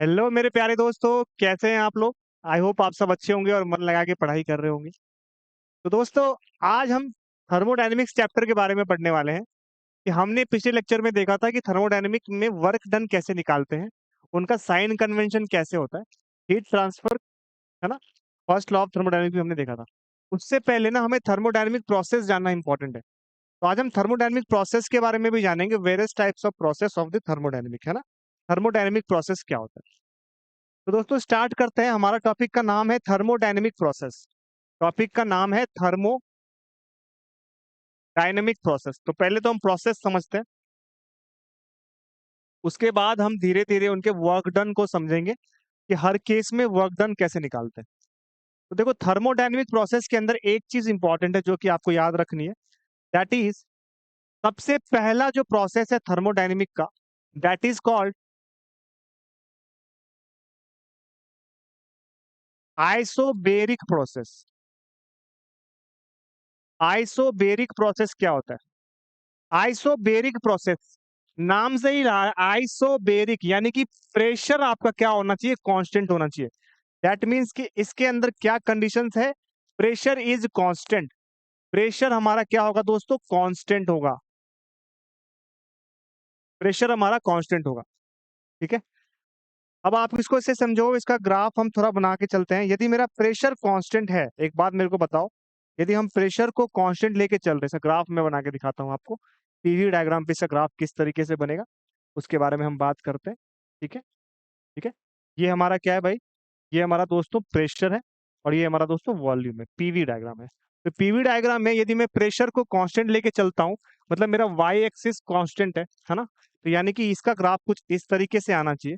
Hello मेरे प्यारे दोस्तों, कैसे हैं आप लोग। आई होप आप सब अच्छे होंगे और मन लगा के पढ़ाई कर रहे होंगे। तो दोस्तों, आज हम थर्मोडायनेमिक्स चैप्टर के बारे में पढ़ने वाले हैं कि हमने पिछले लेक्चर में देखा था कि थर्मोडायनेमिक में वर्क डन कैसे निकालते हैं, उनका साइन कन्वेंशन कैसे होता है, हीट ट्रांसफर, है ना। फर्स्ट लॉ ऑफ थर्मोडायनेमिक्स भी हमने देखा था। उससे पहले ना हमें थर्मोडायनेमिक प्रोसेस जानना इंपॉर्टेंट है। तो आज हम थर्मोडायनेमिक प्रोसेस के बारे में भी जानेंगे, various types of process of the thermodynamic, है ना। थर्मोडायनेमिक प्रोसेस क्या होता है। तो दोस्तों स्टार्ट करते हैं। हमारा टॉपिक का नाम है थर्मोडायनेमिक प्रोसेस। टॉपिक का नाम है थर्मोडायनेमिक प्रोसेस। तो पहले तो हम प्रोसेस समझते हैं, उसके बाद हम धीरे धीरे उनके वर्क डन को समझेंगे कि हर केस में वर्क डन कैसे निकालते हैं। तो देखो, थर्मोडायनेमिक प्रोसेस के अंदर एक चीज इंपॉर्टेंट है जो कि आपको याद रखनी है। दैट इज, सबसे पहला जो प्रोसेस है थर्मोडायनेमिक का, that is called isobaric process. Isobaric process क्या होता है? आइसोबेरिक प्रोसेस नाम से ही रहा है, आइसोबेरिक यानी कि प्रेशर आपका क्या होना चाहिए? कांस्टेंट होना चाहिए। दैट मींस कि इसके अंदर क्या कंडीशंस है? Pressure is constant. प्रेशर हमारा क्या होगा दोस्तों? कांस्टेंट होगा। प्रेशर हमारा कांस्टेंट होगा, ठीक है। अब आप इसको ऐसे समझो, इसका ग्राफ हम थोड़ा बना के चलते हैं। यदि मेरा प्रेशर कांस्टेंट है, एक बात मेरे को बताओ, यदि हम प्रेशर को कांस्टेंट लेके चल रहे हैं, ग्राफ में बना के दिखाता हूं आपको। पीवी डायग्राम पे इसका ग्राफ किस तरीके से बनेगा उसके बारे में हम बात करते हैं, ठीक है। ठीक है, ये हमारा क्या है भाई? ये हमारा दोस्तों प्रेशर है और ये हमारा दोस्तों वॉल्यूम है, पीवी डायग्राम है। तो पीवी डायग्राम में यदि मैं प्रेशर को कांस्टेंट लेके चलता हूं, मतलब मेरा वाई एक्सिस कांस्टेंट है ना। तो यानी कि इसका ग्राफ कुछ इस तरीके से आना चाहिए,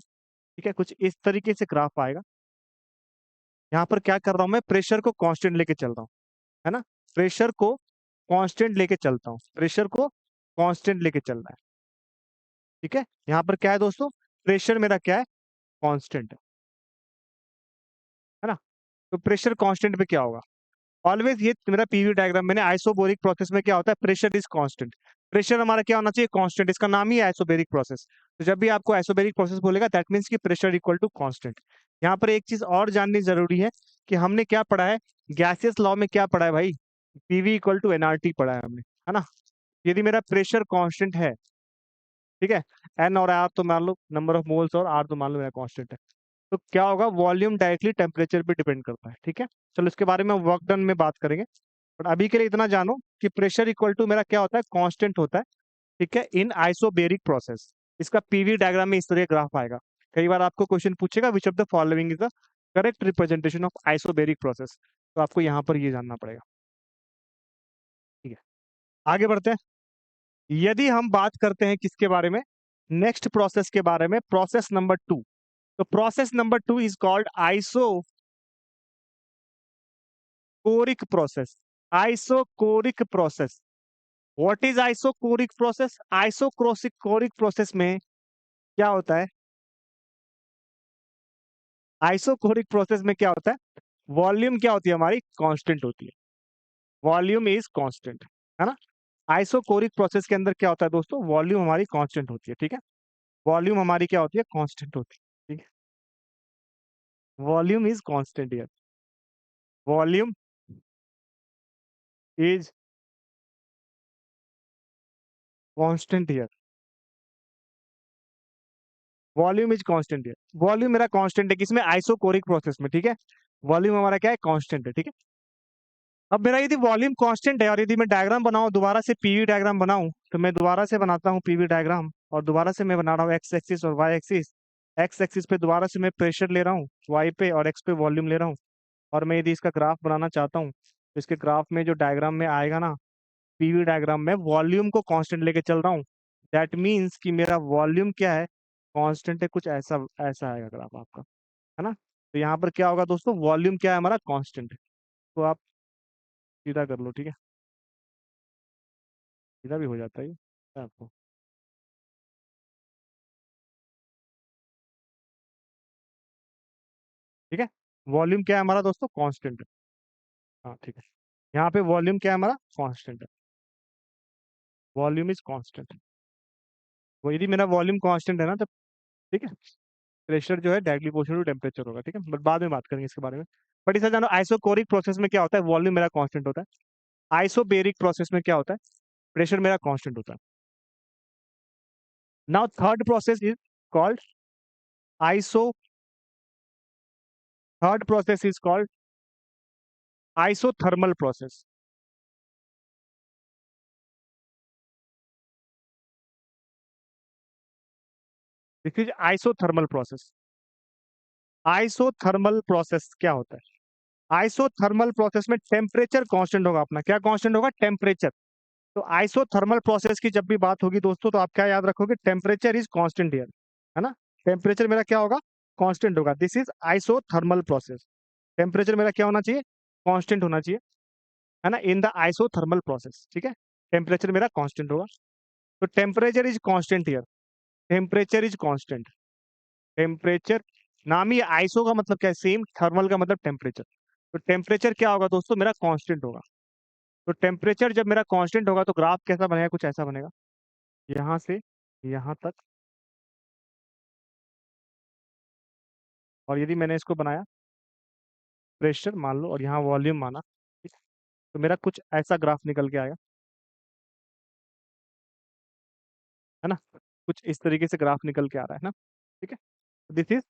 ठीक है। कुछ इस तरीके से ग्राफ आएगा। यहाँ पर क्या कर रहा हूं मैं? प्रेशर को कांस्टेंट लेके चल रहा हूँ, है ना। प्रेशर को कांस्टेंट लेके चलता हूँ, प्रेशर को कांस्टेंट लेके चल रहा है, ठीक है। यहाँ पर क्या है दोस्तों? प्रेशर मेरा क्या है? कांस्टेंट है ना। तो प्रेशर कांस्टेंट पे क्या होगा? ऑलवेज, ये मेरा पीवी डायग्राम, मैंने आइसोबोरिक प्रोसेस में क्या होता है? Pressure is constant. प्रेशर हमारा क्या होना चाहिए? कांस्टेंट। इसका नाम ही है आइसोबेरिक प्रोसेस। तो जब भी आपको आइसोबेरिक प्रोसेस बोलेगा, दैट मींस कि प्रेशर इक्वल टू कांस्टेंट। यहाँ पर एक चीज और जाननी जरूरी है कि हमने क्या पढ़ा है गैसियस लॉ में? क्या पढ़ा है भाई? पीवी इक्वल टू एनआरटी पढ़ा है हमने, है ना। यदि मेरा प्रेशर कांस्टेंट है, ठीक है, एन और आर तो मान लो नंबर ऑफ मोल्स, और आर तो मान लो मेरा कांस्टेंट है, तो क्या होगा? वॉल्यूम डायरेक्टली टेम्परेचर पे डिपेंड करता है, ठीक है। चलो इसके बारे में वर्क डन में बात करेंगे, बट अभी के लिए इतना जानो कि प्रेशर इक्वल टू मेरा क्या होता है? कांस्टेंट होता है, ठीक है, इन आइसोबेरिक प्रोसेस। इसका पीवी डायग्राम में इस तरह ग्राफ आएगा। कई बार आपको क्वेश्चन पूछेगा which of the following is the correct representation of isobaric process, तो आपको यहाँ पर ये जानना पड़ेगा, ठीक है। आगे बढ़ते हैं। यदि हम बात करते हैं किसके बारे में? नेक्स्ट प्रोसेस के बारे में, प्रोसेस नंबर 2। तो process number 2 is called isochoric process. Isochoric process. What is isochoric process? Isochoric process में क्या होता है? आइसोकोरिक प्रोसेस में क्या होता है? वॉल्यूम क्या होती है हमारी? कांस्टेंट होती है। वॉल्यूम इज कांस्टेंट, है ना। आइसोकोरिक प्रोसेस के अंदर क्या होता है दोस्तों? वॉल्यूम हमारी कांस्टेंट होती है, ठीक है। वॉल्यूम हमारी क्या होती है? कांस्टेंट होती है, ठीक है। Volume is constant here. Volume is constant here. Volume is constant here. Volume मेरा कांस्टेंट है किसमें? आइसोकोरिक प्रोसेस में, ठीक है। वॉल्यूम हमारा क्या है? कांस्टेंट है, ठीक है। अब मेरा यदि वॉल्यूम कांस्टेंट है और यदि मैं डायग्राम बनाऊं, दोबारा से पीवी डायग्राम बनाऊं, तो मैं दोबारा से बनाता हूं पीवी डायग्राम, और दोबारा से मैं बना रहा हूं एक्स एक्सिस और वाई एक्सिस। एक्स एक्सिस पे दोबारा से मैं प्रेशर ले रहा हूँ वाई पे, और एक्स पे वॉल्यूम ले रहा हूँ। और मैं यदि इसका ग्राफ बनाना चाहता हूँ, तो इसके ग्राफ में जो डायग्राम में आएगा ना, पीवी डायग्राम में वॉल्यूम को कांस्टेंट लेके चल रहा हूँ। दैट मीन्स कि मेरा वॉल्यूम क्या है? कांस्टेंट है। कुछ ऐसा ऐसा आएगा ग्राफ आपका, है ना। तो यहाँ पर क्या होगा दोस्तों? वॉल्यूम क्या है हमारा? कांस्टेंट है। तो आप सीधा कर लो, ठीक है। सीधा भी हो जाता है ये आपको, ठीक है। वॉल्यूम क्या है हमारा दोस्तों? कांस्टेंट है। हाँ, ठीक है। यहाँ पे वॉल्यूम क्या है हमारा? कांस्टेंट है। Volume is constant. वो यदि मेरा वॉल्यूम कांस्टेंट है ना, तो ठीक है। प्रेशर जो है डायरेक्टली प्रोपोर्शनल टू टेम्परेचर होगा, ठीक है, बट बाद में बात करेंगे इसके बारे में। बट इसे जानो आइसोकोरिक प्रोसेस में क्या होता है, वॉल्यूम मेरा कांस्टेंट होता है। आइसोबेरिक प्रोसेस में क्या होता है, प्रेशर मेरा कांस्टेंट होता है। Now third process is called iso third process is called isothermal process. This is isothermal process. Isothermal process क्या होता है, आइसोथर्मल प्रोसेस में टेम्परेचर कांस्टेंट होगा अपना, क्या कांस्टेंट होगा, टेम्परेचर। तो आइसोथर्मल प्रोसेस की जब भी बात होगी दोस्तों, तो आप क्या याद रखोगे, टेम्परेचर इज कांस्टेंट हियर, है ना। टेम्परेचर मेरा क्या होगा, कांस्टेंट होगा। This is isothermal process. Temperature मेरा क्या होना चाहिए, कांस्टेंट होना चाहिए, है ना, इन द आइसोथर्मल प्रोसेस, ठीक है। टेम्परेचर मेरा कांस्टेंट होगा। तो temperature is constant here, temperature is constant. Temperature, नाम ही आइसो का मतलब क्या है, सेम, थर्मल का मतलब टेम्परेचर। तो टेम्परेचर क्या होगा दोस्तों, मेरा कांस्टेंट होगा। तो टेम्परेचर जब मेरा कांस्टेंट होगा तो ग्राफ कैसा बनेगा, कुछ ऐसा बनेगा, यहाँ से यहाँ तक। और यदि मैंने इसको बनाया प्रेशर मान लो और यहाँ वॉल्यूम माना, ठीक है, तो मेरा कुछ ऐसा ग्राफ निकल के आएगा, है ना। कुछ इस तरीके से ग्राफ निकल के आ रहा है ना, ठीक है। This is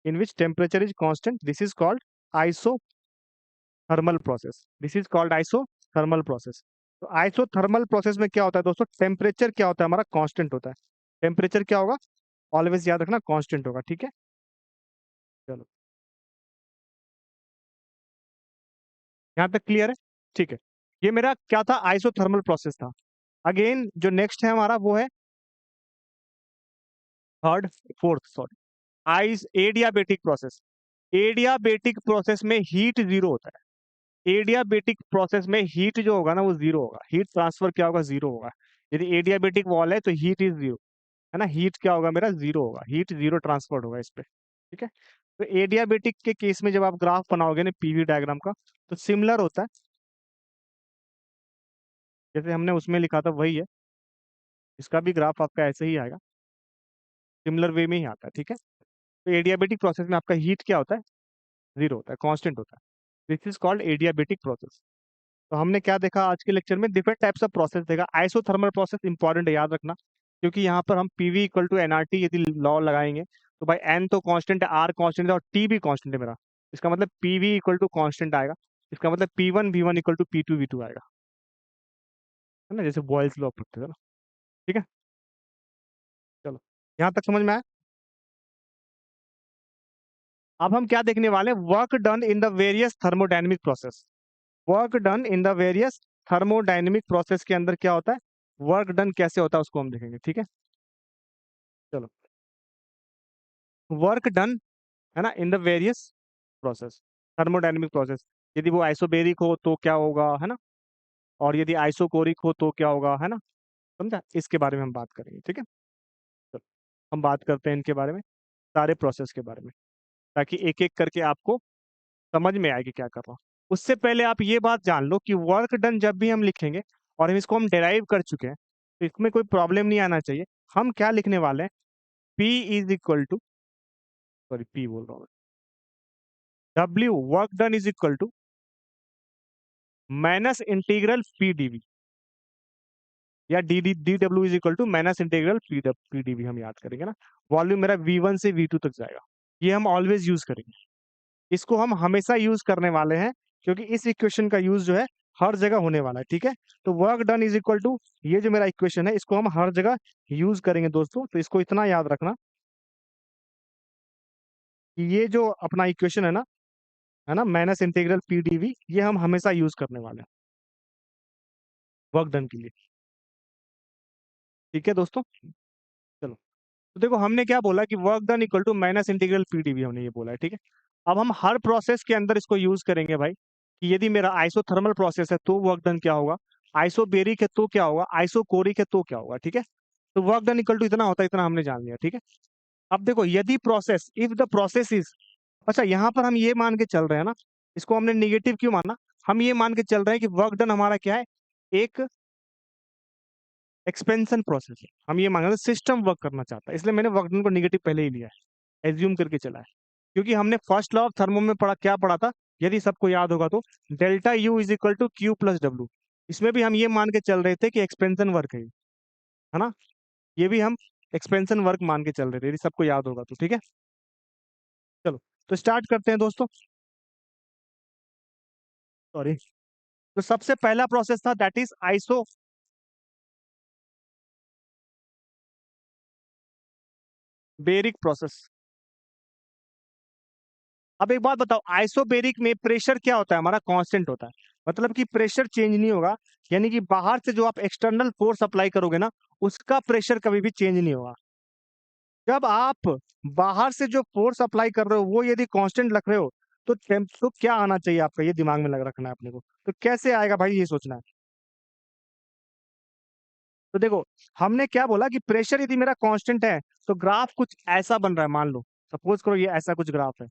in which temperature is constant, this is called isothermal process. This is called isothermal process. तो आइसोथर्मल प्रोसेस में क्या होता है दोस्तों, टेम्परेचर क्या होता है हमारा, कांस्टेंट होता है। टेम्परेचर क्या होगा, ऑलवेज याद रखना, कांस्टेंट होगा, ठीक है। चलो, यहाँ तक क्लियर है, ठीक है। ये मेरा क्या था, आइसोथर्मल प्रोसेस था। अगेन जो नेक्स्ट है हमारा वो है third, fourth sorry, ice adiabatic process. Adiabatic process में हीट जीरो होता है। एडियाबेटिक प्रोसेस में हीट जो होगा ना वो जीरो होगा, हीट ट्रांसफर क्या होगा, जीरो होगा। यदि एडियाबेटिक वॉल है तो हीट इज जीरो, है ना, हीट क्या होगा मेरा, जीरो होगा, हीट जीरो ट्रांसफर होगा इस पे, ठीक है। तो एडियाबेटिक के केस में जब आप ग्राफ बनाओगे ना पीवी डायग्राम का, तो सिमिलर होता है, जैसे हमने उसमें लिखा था वही है, इसका भी ग्राफ आपका ऐसे ही आएगा, सिमिलर वे में ही आता है, ठीक है। तो एडियाबेटिक प्रोसेस में आपका हीट क्या होता है, जीरो होता है, कांस्टेंट होता है। This is called adiabatic process. तो हमने क्या देखा आज के लेक्चर में, डिफरेंट टाइप्स ऑफ प्रोसेस देखा। आइसोथर्मल प्रोसेस इंपॉर्टेंट है, याद रखना, क्योंकि यहाँ पर हम पीवी इक्वल टू एनआरटी यदि लॉ लगाएंगे तो भाई एन तो कांस्टेंट है, आर कांस्टेंट है और टी भी कांस्टेंट है मेरा। इसका मतलब पीवी इक्वल टू कांस्टेंट आएगा, इसका मतलब P1 V1 equal to P2 V2 आएगा, है ना, जैसे बॉयल्स लॉ पढ़ते थे ना, ठीक है। चलो, यहाँ तक समझ में आया। अब हम क्या देखने वाले हैं, work done in the various thermodynamic process. Work done in the various thermodynamic process के अंदर क्या होता है, वर्क डन कैसे होता है उसको हम देखेंगे, ठीक है। चलो, वर्क डन, है ना, in the various process, thermodynamic process. यदि वो आइसोबेरिक हो तो क्या होगा, है ना, और यदि आइसोकोरिक हो तो क्या होगा, है ना, समझा, इसके बारे में हम बात करेंगे, ठीक है। चलो, हम बात करते हैं इनके बारे में, सारे प्रोसेस के बारे में, ताकि एक एक करके आपको समझ में आए कि क्या कर रहा हूँ। उससे पहले आप ये बात जान लो कि वर्क डन जब भी हम लिखेंगे और हम इसको हम डेराइव कर चुके हैं, तो इसमें कोई प्रॉब्लम नहीं आना चाहिए। हम क्या लिखने वाले हैं, P is equal to, sorry P बोल रहा हूँ, W work done is equal to minus integral P dV, या d W is equal to minus integral P dV, हम याद करेंगे ना। वॉल्यूम मेरा V1 से V2 तक जाएगा, ये हम ऑलवेज यूज करेंगे, इसको हम हमेशा यूज करने वाले हैं, क्योंकि इस इक्वेशन का यूज जो है हर जगह होने वाला है, ठीक है। तो work done is equal to, ये जो मेरा इक्वेशन है इसको हम हर जगह यूज करेंगे दोस्तों, तो इसको इतना याद रखना कि ये जो अपना इक्वेशन है ना, माइनस इंटीग्रल पी डीवी, ये हम हमेशा यूज करने वाले हैं वर्क डन के लिए, ठीक है दोस्तों। चलो, तो देखो हमने क्या बोला कि work done equal to minus integral P dV, हमने ये बोला है, ठीक है। अब हम हर प्रोसेस के अंदर इसको यूज करेंगे भाई, कि यदि मेरा आइसोथर्मल प्रोसेस है तो वर्क डन क्या होगा, आइसोबेरिक है तो क्या होगा, आइसोकोरिक है तो क्या होगा, ठीक है। तो वर्क डन इक्वल टू इतना होता है, इतना हमने जान लिया, ठीक है। अब देखो, यदि process, if the process is, अच्छा यहाँ पर हम ये मान के चल रहे हैं ना, इसको हमने निगेटिव क्यों माना, हम ये मान के चल रहे हैं कि वर्क डन हमारा क्या है, एक एक्सपेंशन प्रोसेस है, हम ये मान रहे हैं सिस्टम वर्क करना चाहता है, इसलिए मैंने वर्क डन को निगेटिव पहले ही लिया है। एज्यूम करके चला है, क्योंकि हमने फर्स्ट लॉ ऑफ थर्मो में क्या पढ़ा था, यदि सबको याद होगा तो, delta U is equal to Q plus W. इसमें भी हम ये मान के चल रहे थे कि एक्सपेंशन वर्क है ना, ये भी हम एक्सपेंशन वर्क मान के चल रहे थे, यदि सबको याद होगा तो, ठीक है। चलो तो स्टार्ट करते हैं दोस्तों। सॉरी। तो सबसे पहला प्रोसेस था दैट इज आइसोबेरिक प्रोसेस। अब एक बात बताओ, आइसोबेरिक में प्रेशर क्या होता है, हमारा कांस्टेंट होता है, मतलब कि प्रेशर चेंज नहीं होगा, यानी कि बाहर से जो आप एक्सटर्नल फोर्स अप्लाई करोगे ना, उसका प्रेशर कभी भी चेंज नहीं होगा। जब आप बाहर से जो फोर्स अप्लाई कर रहे हो वो यदि कांस्टेंट रख रहे हो, तो तो क्या आना चाहिए आपका, ये दिमाग में लग रखना है अपने को, तो कैसे आएगा भाई, ये सोचना है। तो देखो, हमने क्या बोला कि प्रेशर यदि मेरा कांस्टेंट है तो ग्राफ कुछ ऐसा बन रहा है, मान लो सपोज करो ये ऐसा कुछ ग्राफ है,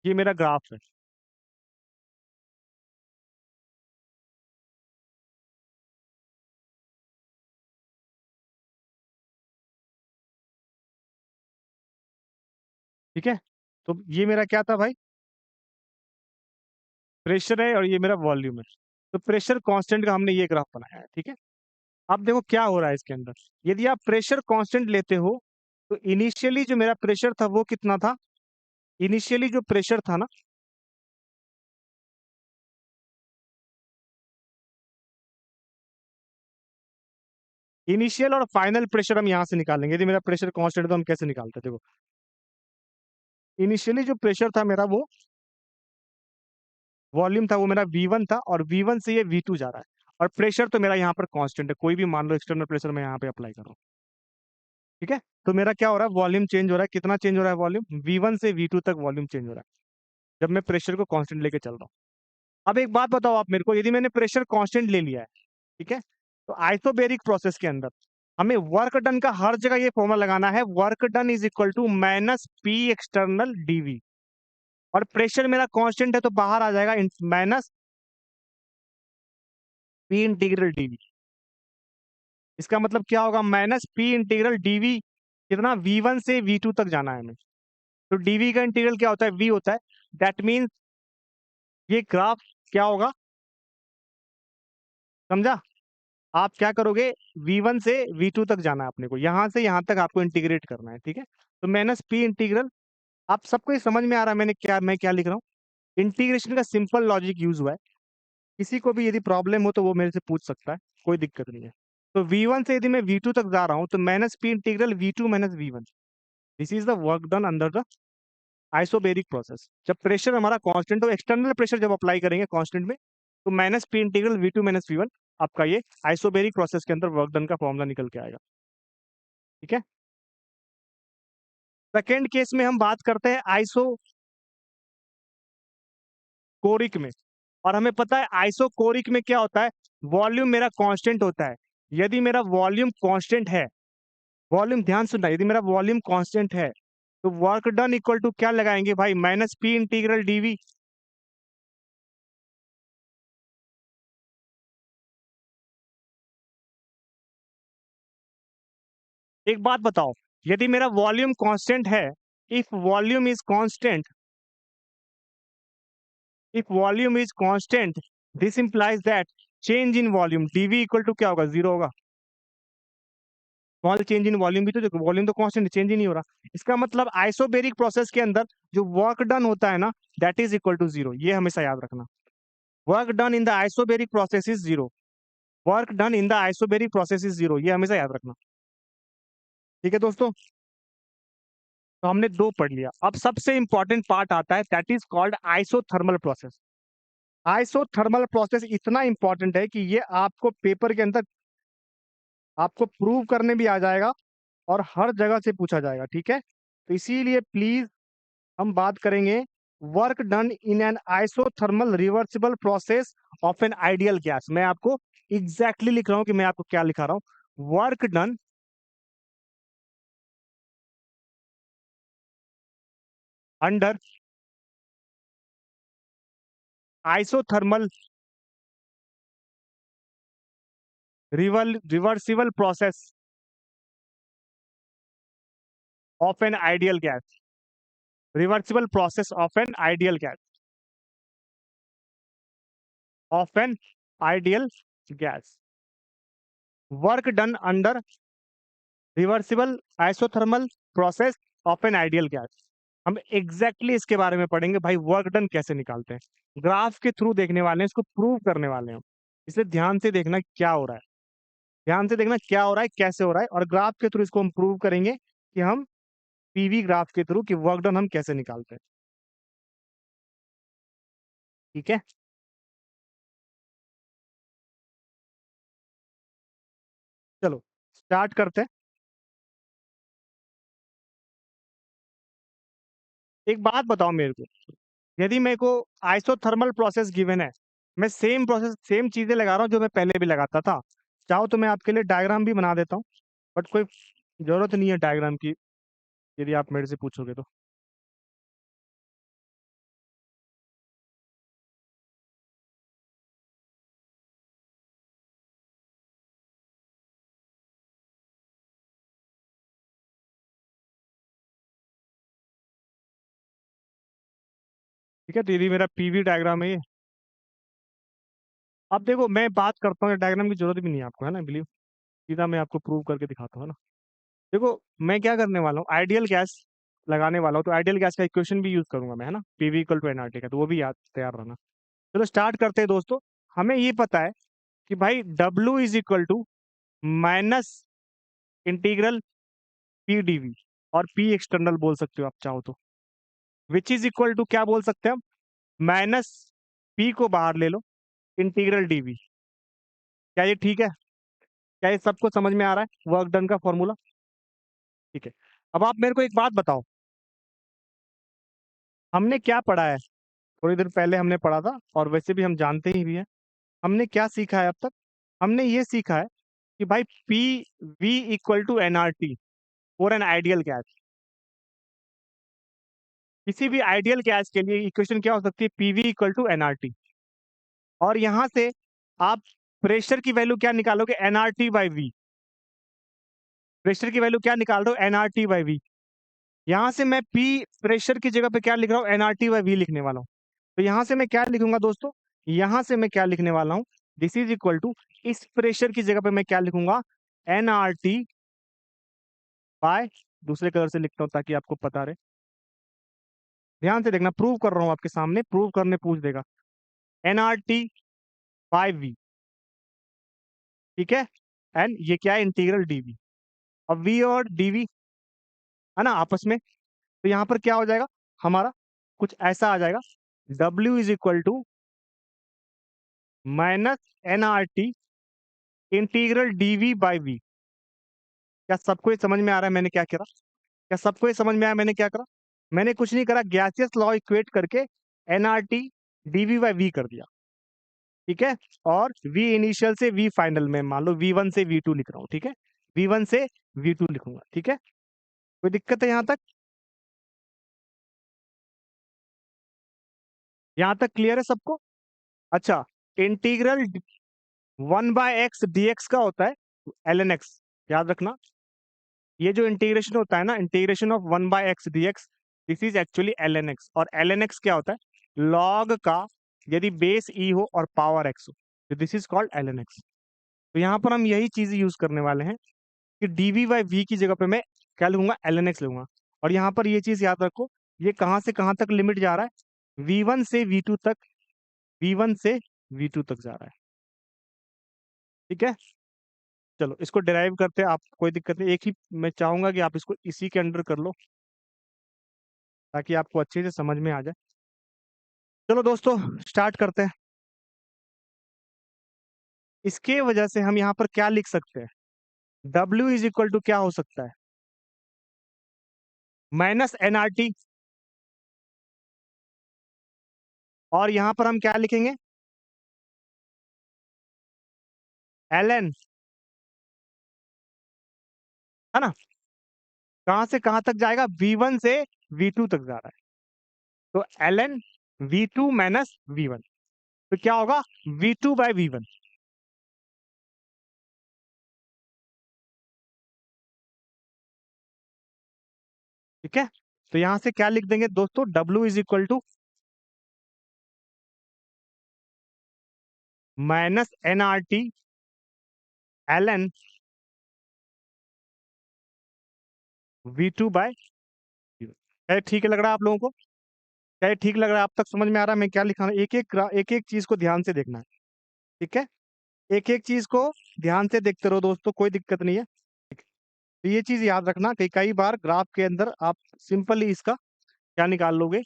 ये मेरा ग्राफ है। ठीक है, तो ये मेरा क्या था भाई, प्रेशर है, और ये मेरा वॉल्यूम है। तो प्रेशर कांस्टेंट का हमने ये ग्राफ बनाया है, ठीक है। अब देखो क्या हो रहा है इसके अंदर, यदि आप प्रेशर कांस्टेंट लेते हो तो इनिशियली जो मेरा प्रेशर था वो कितना था, इनिशियली जो प्रेशर था ना, इनिशियल और फाइनल प्रेशर हम यहां से निकालेंगे, यदि मेरा प्रेशर कांस्टेंट है तो हम कैसे निकालते हैं, देखो इनिशियली जो प्रेशर था मेरा वो वॉल्यूम था, वो मेरा V1 था, और V1 से ये V2 जा रहा है, और प्रेशर तो मेरा यहाँ पर कांस्टेंट है, कोई भी मान लो एक्सटर्नल प्रेशर मैं यहाँ पे अप्लाई कर रहा हूँ। ठीक है, तो मेरा क्या हो रहा है, वॉल्यूम चेंज हो रहा है, कितना चेंज हो रहा है वॉल्यूम, V1 से V2 तक वॉल्यूम चेंज हो रहा है, जब मैं प्रेशर को कांस्टेंट लेके चल रहा हूँ। अब एक बात बताओ आप मेरे को, यदि मैंने प्रेशर कांस्टेंट ले लिया है, ठीक है, तो आइसोबेरिक प्रोसेस के अंदर हमें वर्क डन का हर जगह ये फॉर्मूला लगाना है, work done is equal to minus P external dV, और प्रेशर मेरा कांस्टेंट है तो बाहर आ जाएगा माइनस पी इंटीग्रल डीवी। इसका मतलब क्या होगा, माइनस पी इंटीग्रल डीवी, कितना, V1 से V2 तक जाना है हमें। तो डीवी का इंटीग्रल क्या होता है, V होता है, दैट मीन्स ये ग्राफ क्या होगा, समझा। आप क्या करोगे, V1 से V2 तक जाना है अपने को, यहां से यहां तक आपको इंटीग्रेट करना है, ठीक है। तो माइनस पी इंटीग्रल, आप सबको ये समझ में आ रहा है मैं क्या लिख रहा हूँ, इंटीग्रेशन का सिंपल लॉजिक यूज हुआ है, किसी को भी यदि प्रॉब्लम हो तो वो मेरे से पूछ सकता है, कोई दिक्कत नहीं है। तो V1 से यदि मैं V2 तक जा रहा हूँ तो minus P integral V2 minus V1, this is the work done under the isobaric process. जब प्रेशर हमारा कांस्टेंट हो, एक्सटर्नल प्रेशर जब अप्लाई करेंगे कांस्टेंट में, तो minus P integral V2 minus V1, आपका ये आइसोबेरिक प्रोसेस के अंदर वर्क डन का फॉर्मूला निकल के आएगा, ठीक है। सेकेंड केस में हम बात करते हैं आइसोकोरिक में, और हमें पता है आइसोकोरिक में क्या होता है, वॉल्यूम मेरा कांस्टेंट होता है। यदि मेरा वॉल्यूम कांस्टेंट है, वॉल्यूम ध्यान सुनना, यदि मेरा वॉल्यूम कांस्टेंट है तो वर्क डन इक्वल टू क्या लगाएंगे भाई, माइनस पी इंटीग्रल डीवी। एक बात बताओ, यदि मेरा वॉल्यूम कांस्टेंट है, if volume is constant, if volume is constant, this implies that change in volume dV equal to क्या होगा, जीरो होगा। स्मॉल चेंज इन वॉल्यूम भी तो, देखो वॉल्यूम तो कांस्टेंट, चेंज ही नहीं हो रहा, इसका मतलब आइसोबेरिक प्रोसेस के अंदर जो वर्क डन होता है ना, that is equal to zero, ये हमेशा याद रखना। Work done in the isobaric process is zero, work done in the isobaric process is zero, ये हमेशा याद रखना, ठीक है दोस्तों। तो हमने दो पढ़ लिया, अब सबसे इंपॉर्टेंट पार्ट आता है, that is called isothermal process. Isothermal process इतना इंपॉर्टेंट है कि ये आपको पेपर के अंदर आपको प्रूव करने भी आ जाएगा, और हर जगह से पूछा जाएगा, ठीक है। तो इसीलिए प्लीज हम बात करेंगे, work done in an isothermal reversible process of an ideal gas. मैं आपको एग्जैक्टली लिख रहा हूं कि मैं आपको क्या लिखा रहा हूं, work done under isothermal reversible process of an ideal gas, reversible process of an ideal gas, of an ideal gas, work done under reversible isothermal process of an ideal gas. हम एग्जैक्टली इसके बारे में पढ़ेंगे भाई, work done कैसे निकालते हैं, graph के थ्रू देखने वाले हैं, इसको प्रूव करने वाले हैं हम। इसलिए ध्यान से देखना क्या हो रहा है, ध्यान से देखना क्या हो रहा है, कैसे हो रहा है, और ग्राफ के थ्रू इसको हम प्रूव करेंगे कि हम पीवी ग्राफ के थ्रू कि वर्क डन हम कैसे निकालते हैं। ठीक है, चलो स्टार्ट करते हैं। एक बात बताओ मेरे को, यदि मेरे को आइसोथर्मल प्रोसेस गिवन है, मैं सेम प्रोसेस सेम चीजें लगा रहा हूँ जो मैं पहले भी लगाता था, चाहो तो मैं आपके लिए डायग्राम भी बना देता हूँ, बट कोई जरूरत नहीं है डायग्राम की, यदि आप मेरे से पूछोगे तो। ठीक है, तो यदि मेरा पीवी डायग्राम है ये, अब देखो मैं बात करता हूँ, डायग्राम की जरूरत भी नहीं है आपको, है ना, बिलीव, सीधा मैं आपको प्रूव करके दिखाता हूँ, है ना। देखो मैं क्या करने वाला हूँ, आइडियल गैस लगाने वाला हूँ, तो आइडियल गैस का इक्वेशन भी यूज करूंगा मैं, है ना, पीवी इक्वल टू एनआरटी का, तो वो भी याद तैयार रहना। चलो स्टार्ट करते हैं दोस्तों। हमें ये पता है कि भाई W is equal to minus integral P dV, और पी एक्सटर्नल बोल सकते हो आप चाहो तो, विच इज इक्वल टू क्या बोल सकते हैं हम, माइनस पी को बाहर ले लो, इंटीग्रल डीवी। क्या ये ठीक है, क्या ये सबको समझ में आ रहा है वर्क डन का फॉर्मूला? ठीक है, अब आप मेरे को एक बात बताओ, हमने क्या पढ़ा है, थोड़ी देर पहले हमने पढ़ा था और वैसे भी हम जानते ही भी हैं, हमने क्या सीखा है अब तक? हमने ये सीखा है कि भाई P V equal to nRT for an ideal gas. किसी भी आइडियल गैस के लिए इक्वेशन क्या हो सकती है, पीवी इक्वल टू एनआरटी, और यहां से आप प्रेशर की वैल्यू क्या निकालोगे, एनआरटी बाई वी। प्रेशर की वैल्यू क्या निकाल रहे हो, एनआरटी बाई वी। यहां से मैं पी प्रेशर की जगह पे क्या लिख रहा हूँ, एनआरटी बाई वी लिखने वाला हूँ। तो यहां से मैं क्या लिखूंगा दोस्तों, यहां से मैं क्या लिखने वाला हूँ, दिस इज इक्वल टू, इस प्रेशर की जगह पे मैं क्या लिखूंगा, एनआरटी बाय, दूसरे कलर से लिखता हूं ताकि आपको पता रहे, ध्यान से देखना, प्रूव कर रहा हूं आपके सामने, प्रूव करने पूछ देगा, एनआरटी बाय वी। ठीक है, एंड ये क्या है, इंटीग्रल डीवी। अब वी और डीवी है ना आपस में, तो यहां पर क्या हो जाएगा हमारा, कुछ ऐसा आ जाएगा, W is equal to minus n R T integral dV by V. क्या सबको ये समझ में आ रहा है मैंने क्या करा, क्या सबको ये समझ में आया मैंने क्या करा? मैंने कुछ नहीं करा, गैसियस लॉ इक्वेट करके एनआरटी डीवी बाई वी कर दिया। ठीक है, और वी इनिशियल से वी फाइनल में मान लो V1 से V2 लिख रहा हूँ, ठीक है, V1 से V2 लिखूंगा। ठीक है, कोई दिक्कत है यहां तक? यहां तक क्लियर है सबको? अच्छा, इंटीग्रल 1/x dx का होता है ln x, याद रखना, ये जो इंटीग्रेशन होता है ना, integration of 1/x dx, this is actually ln x, और ln x क्या होता है, लॉग का, यदि बेस e हो और पावर x हो, तो this is called ln x। तो यहाँ पर हम यही चीज यूज करने वाले हैं कि dv बाई वी की जगह पे मैं क्या लूंगा, ln x लूंगा। और यहाँ पर ये चीज याद रखो, ये कहाँ से कहाँ तक लिमिट जा रहा है, V1 से V2 तक, V1 से V2 तक जा रहा है। ठीक है, चलो इसको डिराइव करते हैं, आप कोई दिक्कत नहीं, एक ही मैं चाहूंगा कि आप इसको इसी के अंडर कर लो ताकि आपको अच्छे से समझ में आ जाए। चलो दोस्तों स्टार्ट करते हैं। इसके वजह से हम यहाँ पर क्या लिख सकते हैं, W इज इक्वल टू क्या हो सकता है, माइनस एनआरटी, और यहाँ पर हम क्या लिखेंगे, ln, है ना, कहां से कहां तक जाएगा, V1 से V2 तक जा रहा है, तो ln V2 माइनस V1, तो क्या होगा, V2 बाई V1। ठीक है, तो यहां से क्या लिख देंगे दोस्तों, W is equal to minus NRT ln V2 by, क्या ठीक है लग रहा है आप लोगों को? क्या ये ठीक लग रहा है? आप तक समझ में आ रहा है मैं क्या लिखा हूं? एक एक चीज को ध्यान से देखना है, ठीक है, एक एक चीज को ध्यान से देखते रहो दोस्तों, कोई दिक्कत नहीं है। ठीक है? तो ये चीज याद रखना कि कई बार ग्राफ के अंदर आप सिंपली इसका क्या निकाल लोगे,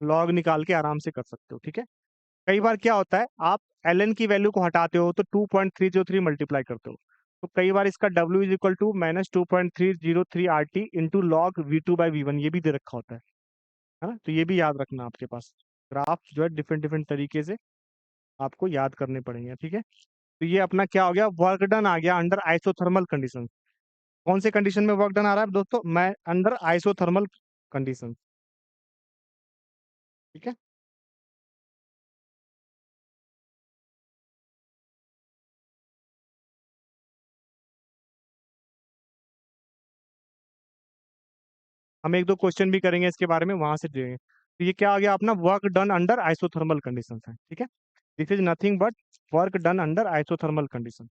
लॉग निकाल के आराम से कर सकते हो। ठीक है, कई बार क्या होता है, आप ln की वैल्यू को हटाते हो तो 2.303 मल्टीप्लाई करते हो, तो कई बार इसका W is equal to minus 2.303 RT into log V2/V1 ये भी दे रखा होता है ना, तो ये भी याद रखना आपके पास। ग्राफ जो है डिफरेंट डिफरेंट तरीके से आपको याद करने पड़ेंगे। ठीक है, तो ये अपना क्या हो गया, वर्क डन आ गया अंडर आइसोथर्मल कंडीशन। कौन से कंडीशन में वर्क डन आ रहा है दोस्तों, मैं अंडर आइसोथर्मल कंडीशन। ठीक है, हम एक दो क्वेश्चन भी करेंगे इसके बारे में, वहां से देंगे। तो ये क्या आ गया अपना, work done under isothermal condition है। ठीक है, this is nothing but work done under isothermal condition.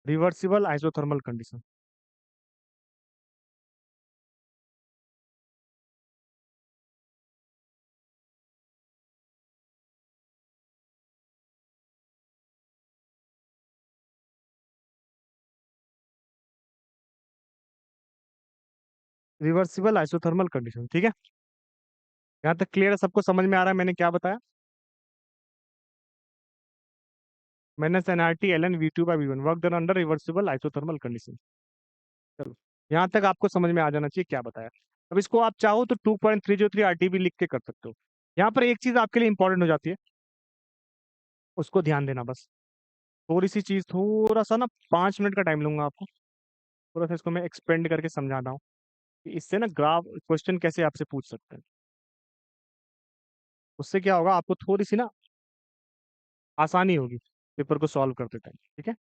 Reversible isothermal condition. Reversible isothermal condition. ठीक है, यहाँ तक क्लियर है, सबको समझ में आ रहा है मैंने क्या बताया? Minus NRT ln V2/V1 work done under reversible isothermal condition. चलो, यहाँ तक आपको समझ में आ जाना चाहिए क्या बताया। अब इसको आप चाहो तो 2.303 RT भी लिख के कर सकते हो। यहाँ पर एक चीज आपके लिए इंपॉर्टेंट हो जाती है, उसको ध्यान देना बस। थोड़ी सी चीज, थोड़ा सा ना, 5 मिनट का टाइम लूंगा आपको, थोड़ा सा इसको मैं एक्सपेंड करके समझाना हूँ कि इससे ना ग्राफ क्वेश्चन कैसे आपसे पूछ सकते हैं। उससे क्या होगा, आपको थोड़ी सी ना आसानी होगी पेपर को सॉल्व करते टाइम। ठीक है,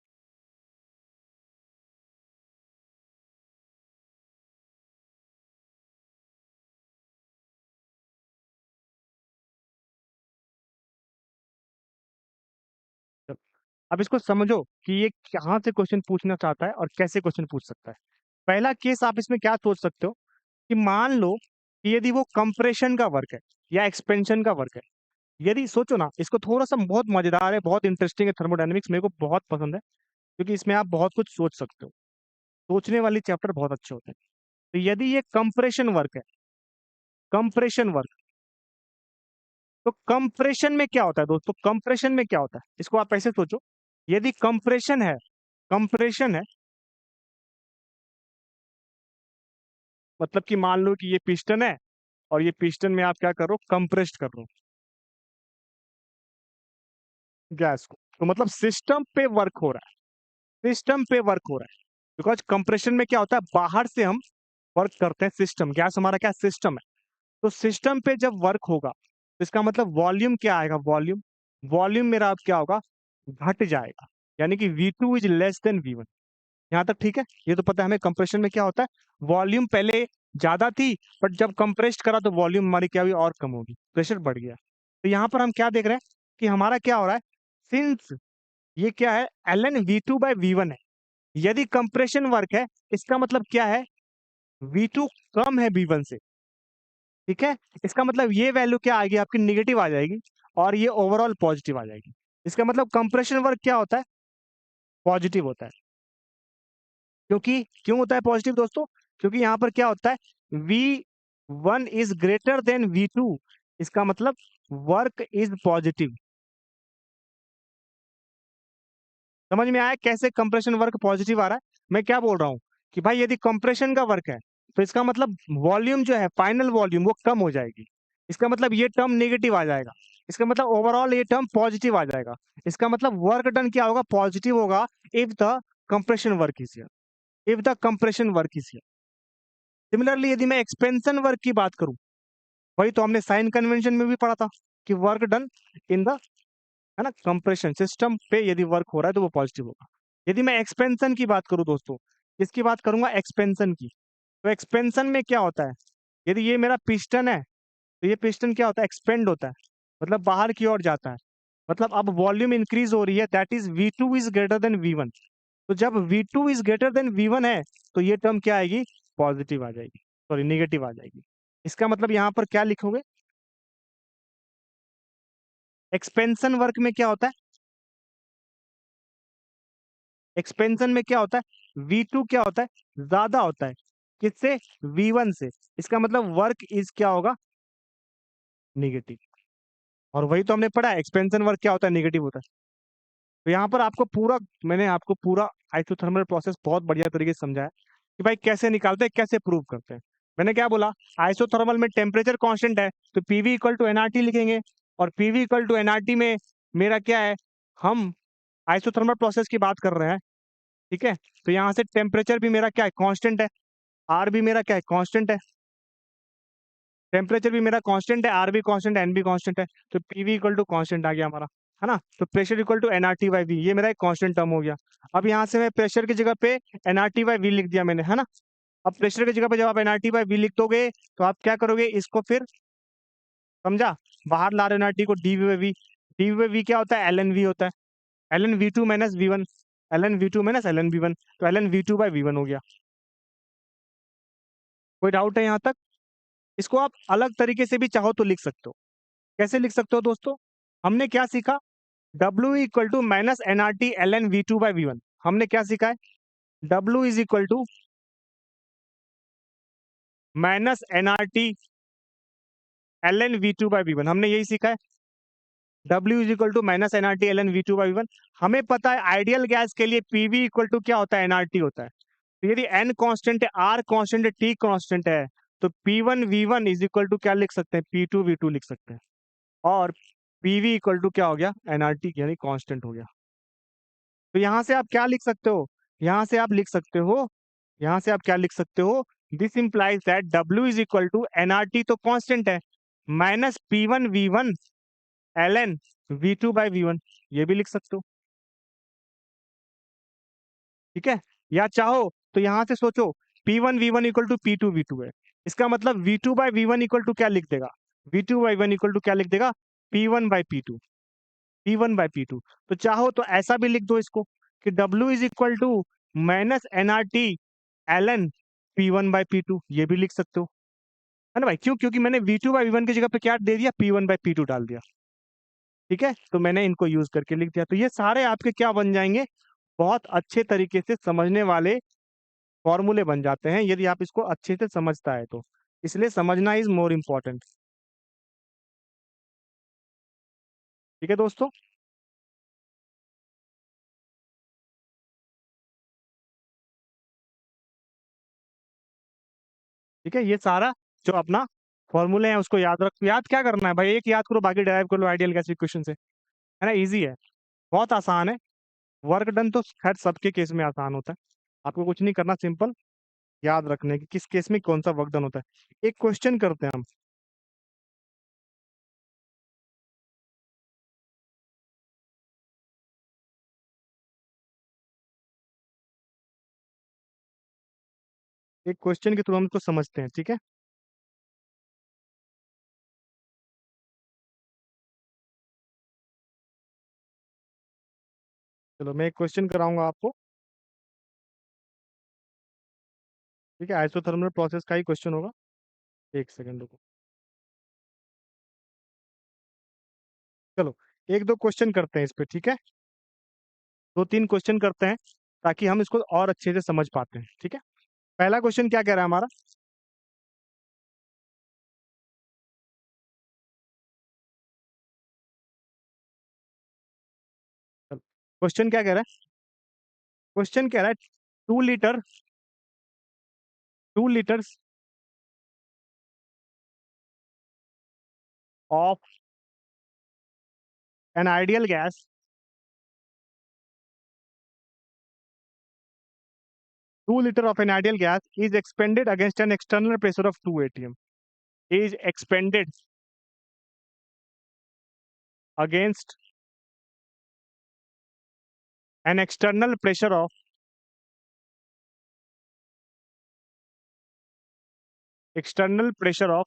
चलो, अब इसको समझो कि ये कहाँ से क्वेश्चन पूछना चाहता है और कैसे क्वेश्चन पूछ सकता है। पहला केस आप इसमें क्या सोच सकते हो कि मान लो कि यदि वो कंप्रेशन का वर्क है या एक्सपेंशन का वर्क है, यदि सोचो ना, इसको थोड़ा सा बहुत मजेदार है, बहुत इंटरेस्टिंग है, थर्मोडायनेमिक्स मेरे को बहुत पसंद है, क्योंकि इसमें आप बहुत कुछ सोच सकते हो। सोचने वाली चैप्टर बहुत अच्छे होते हैं। तो यदि ये कंप्रेशन वर्क है, कंप्रेशन वर्क, तो कंप्रेशन में क्या होता है दोस्तों, कंप्रेशन में क्या होता है, इसको आप ऐसे सोचो, यदि कंप्रेशन है, कंप्रेशन है मतलब कि मान लो कि ये पिस्टन है और ये पिस्टन में आप क्या कर रहे हो, कंप्रेस्ड कर रहे हो गैस को, तो मतलब सिस्टम पे वर्क हो रहा है, सिस्टम पे वर्क हो रहा है। बिकॉज कंप्रेशन में क्या होता है, बाहर से हम वर्क करते हैं, सिस्टम, गैस हमारा क्या सिस्टम है, तो सिस्टम पे जब वर्क होगा तो इसका मतलब वॉल्यूम क्या आएगा, वॉल्यूम, वॉल्यूम मेरा अब क्या होगा, घट जाएगा, यानी कि V2 is less than V1। यहाँ तक ठीक है, ये तो पता है हमें कंप्रेशन में क्या होता है, वॉल्यूम पहले ज्यादा थी, बट जब कंप्रेस्ड करा तो वॉल्यूम हमारी क्या हुई, और कम होगी, प्रेशर बढ़ गया। तो यहाँ पर हम क्या देख रहे हैं कि हमारा क्या हो रहा है, सिंस ये क्या है, ln V2/V1 है, यदि कंप्रेशन वर्क है, इसका मतलब क्या है, V2 कम है V1 से। ठीक है, इसका मतलब ये वैल्यू क्या आएगी आपकी, निगेटिव आ जाएगी, और ये ओवरऑल पॉजिटिव आ जाएगी। इसका मतलब कंप्रेशन वर्क क्या होता है, पॉजिटिव होता है। क्योंकि क्यों होता है पॉजिटिव दोस्तों, क्योंकि यहाँ पर क्या होता है, V1 is greater than V2, इसका मतलब वर्क इज पॉजिटिव। समझ में आया कैसे कंप्रेशन वर्क पॉजिटिव आ रहा है? मैं क्या बोल रहा हूँ कि भाई यदि कंप्रेशन का वर्क है तो इसका मतलब वॉल्यूम जो है, फाइनल वॉल्यूम, वो कम हो जाएगी, इसका मतलब ये टर्म नेगेटिव आ जाएगा, इसका मतलब ओवरऑल ये टर्म पॉजिटिव आ जाएगा, इसका मतलब वर्क डन क्या होगा, पॉजिटिव होगा, if the compression work is here, if the compression work is here. Similarly यदि मैं एक्सपेंशन वर्क की बात करूं, वही तो हमने साइन कन्वेंशन में भी पढ़ा था कि वर्क डन इन द है ना, कंप्रेशन सिस्टम पे यदि वर्क हो रहा है तो वो पॉजिटिव होगा। यदि मैं एक्सपेंशन की बात करूं दोस्तों, इसकी बात करूंगा एक्सपेंशन की, तो एक्सपेंशन में क्या होता है, यदि ये मेरा पिस्टन है तो ये पिस्टन क्या होता है, एक्सपेंड होता है, मतलब बाहर की ओर जाता है, मतलब अब वॉल्यूम इंक्रीज हो रही है, that is V2 is greater than V1। तो जब V2 is greater than V1 है तो ये टर्म क्या आएगी, पॉजिटिव आ जाएगी, सॉरी निगेटिव आ जाएगी। इसका मतलब यहाँ पर क्या लिखोगे, एक्सपेंशन वर्क में क्या होता है, एक्सपेंशन में क्या होता है, V2 क्या होता है, ज्यादा होता है किससे, V1 से। इसका मतलब वर्क इज क्या होगा, निगेटिव। और वही तो हमने पढ़ा है, एक्सपेंशन वर्क क्या होता है, निगेटिव होता है। तो यहाँ पर आपको पूरा, मैंने आपको पूरा आइसोथर्मल प्रोसेस बहुत बढ़िया तरीके से समझाया कि भाई कैसे निकालते हैं, कैसे प्रूव करते हैं। मैंने क्या बोला, आइसोथर्मल में टेम्परेचर कांस्टेंट है तो पीवी इक्वल टू एनआरटी लिखेंगे, और पीवी इक्वल टू एनआरटी में मेरा क्या है, हम आइसोथर्मल प्रोसेस की बात कर रहे हैं, ठीक है। तो यहाँ से टेम्परेचर भी मेरा क्या है, कांस्टेंट है, आर भी मेरा क्या है, कांस्टेंट है, टेम्परेचर भी मेरा कांस्टेंट है, आर भी कांस्टेंट है, एन भी कांस्टेंट है, तो पीवी इक्वल टू कांस्टेंट आ गया हमारा, है ना। तो pressure equal to nRT by V, ये मेरा एक कांस्टेंट टर्म हो गया। अब यहाँ से मैं प्रेशर की जगह पे एनआरटी बाई वी लिख दिया मैंने, है ना। अब प्रेशर की जगह पे जब आप एनआरटी बाई वी लिख दोगे तो आप क्या करोगे, इसको फिर समझा, बाहर ला रहे एनआरटी को, dV by V, dV by V क्या होता है, एल एन वी होता है, L N V two minus V one, L N V two minus L N V one, तो L N V two by V one हो गया। कोई doubt है यहाँ तक? इसको आप अलग तरीके से भी चाहो तो लिख सकते हो। कैसे लिख सकते हो दोस्तों, हमने क्या सीखा, W equal to minus n R T l N V two by V one, हमने क्या सीखा है, W is equal to minus n R T l N V two by V one, हमने यही सीखा है। W is equal to minus n R T l N V two by V one. हमें पता है आइडियल गैस के लिए PV equal to क्या होता है, एनआरटी होता है। तो यदि N कांस्टेंट है, R कांस्टेंट है, T कांस्टेंट है, तो P1 V1 is equal to क्या लिख सकते हैं, P2 V2 लिख सकते हैं। और PV इक्वल टू क्या हो गया, एनआरटी यानी कांस्टेंट हो गया। तो यहां से आप क्या लिख सकते हो, यहां से आप लिख सकते हो, यहां से आप क्या लिख सकते हो, this implies that W is equal to nRT तो कांस्टेंट है, minus P1 V1 ln V2 by V1, ये भी लिख सकते हो, ठीक है। या चाहो तो यहां से सोचो, P1 V1 equal to P2 V2 है, इसका मतलब V2 by V1 equal to क्या लिख देगा, V2 by one equal to क्या लिख देगा, P1 by P2, P1 by P2। तो चाहो तो ऐसा भी लिख दो इसको कि W is equal to minus nRT l n P1 by P2, ये भी लिख सकते हो, है ना भाई। क्यों, क्योंकि मैंने V2 बाई V1 की जगह पे क्या दे दिया, P1 बाई P2 डाल दिया, ठीक है। तो मैंने इनको यूज करके लिख दिया, तो ये सारे आपके क्या बन जाएंगे, बहुत अच्छे तरीके से समझने वाले फॉर्मूले बन जाते हैं यदि आप इसको अच्छे से समझता है तो। इसलिए समझना इज मोर इम्पोर्टेंट, ठीक है दोस्तों। ठीक है, ये सारा जो अपना फॉर्मूले हैं उसको याद रख, याद क्या करना है भाई, एक याद करो बाकी ड्राइव कर लो आइडियल गैस इक्वेशन से, है ना, इजी है, बहुत आसान है। वर्क डन तो खैर सबके केस में आसान होता है, आपको कुछ नहीं करना, सिंपल याद रखने की किस केस में कौन सा वर्क डन होता है। एक क्वेश्चन करते हैं हम, एक क्वेश्चन के थ्रू हम इसको समझते हैं, ठीक है। चलो मैं एक क्वेश्चन कराऊंगा आपको, ठीक है, आइसोथर्मल प्रोसेस का ही क्वेश्चन होगा, एक सेकंड रुको। चलो एक दो क्वेश्चन करते हैं इस पे, ठीक है, दो तीन क्वेश्चन करते हैं ताकि हम इसको और अच्छे से समझ पाते हैं, ठीक है। पहला क्वेश्चन क्या कह रहा है हमारा, क्वेश्चन क्या कह रहा है, क्वेश्चन कह रहा है 2 litre, 2 litres of an ideal gas, 2 litre of an ideal gas is expended against an external pressure of 2 atm, is expended against an external pressure of external pressure of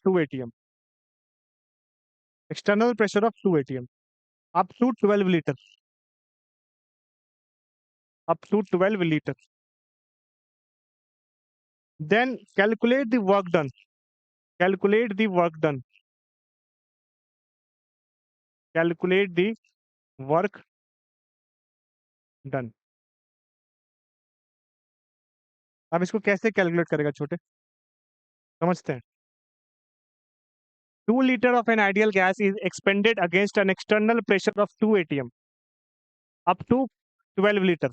2 atm, external pressure of 2 atm up to 12 liter, up to 12 liter. Then calculate the work done. Calculate the work done. Calculate the work done. अब इसको कैसे calculate करेगा छोटे, समझते हैं? 2 liter of an ideal gas is expended against an external pressure of 2 atm up to 12 liter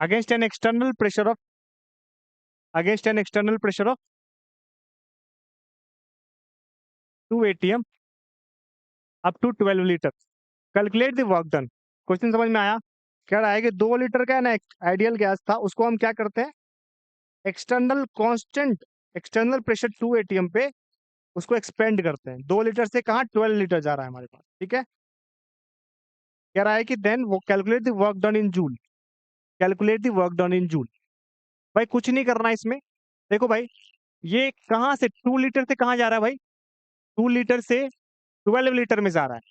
against an external pressure of 2 atm up to 12 liter. Calculate the work done. Question समझ में आया? कह रहा है कि 2 लीटर का ना ideal gas था, उसको हम क्या करते हैं, external constant external pressure 2 ATM पे उसको एक्सपेंड करते हैं. 2 लीटर से कहा 12 लीटर जा रहा है हमारे पास. ठीक है, कह रहा है कि देन वो calculate the work done in joule. Calculate the work done in joule. भाई कुछ नहीं करना है इसमें. देखो भाई, ये कहां से 2 लीटर से कहां जा रहा है भाई, 2 लीटर से 12 लीटर में जा रहा है.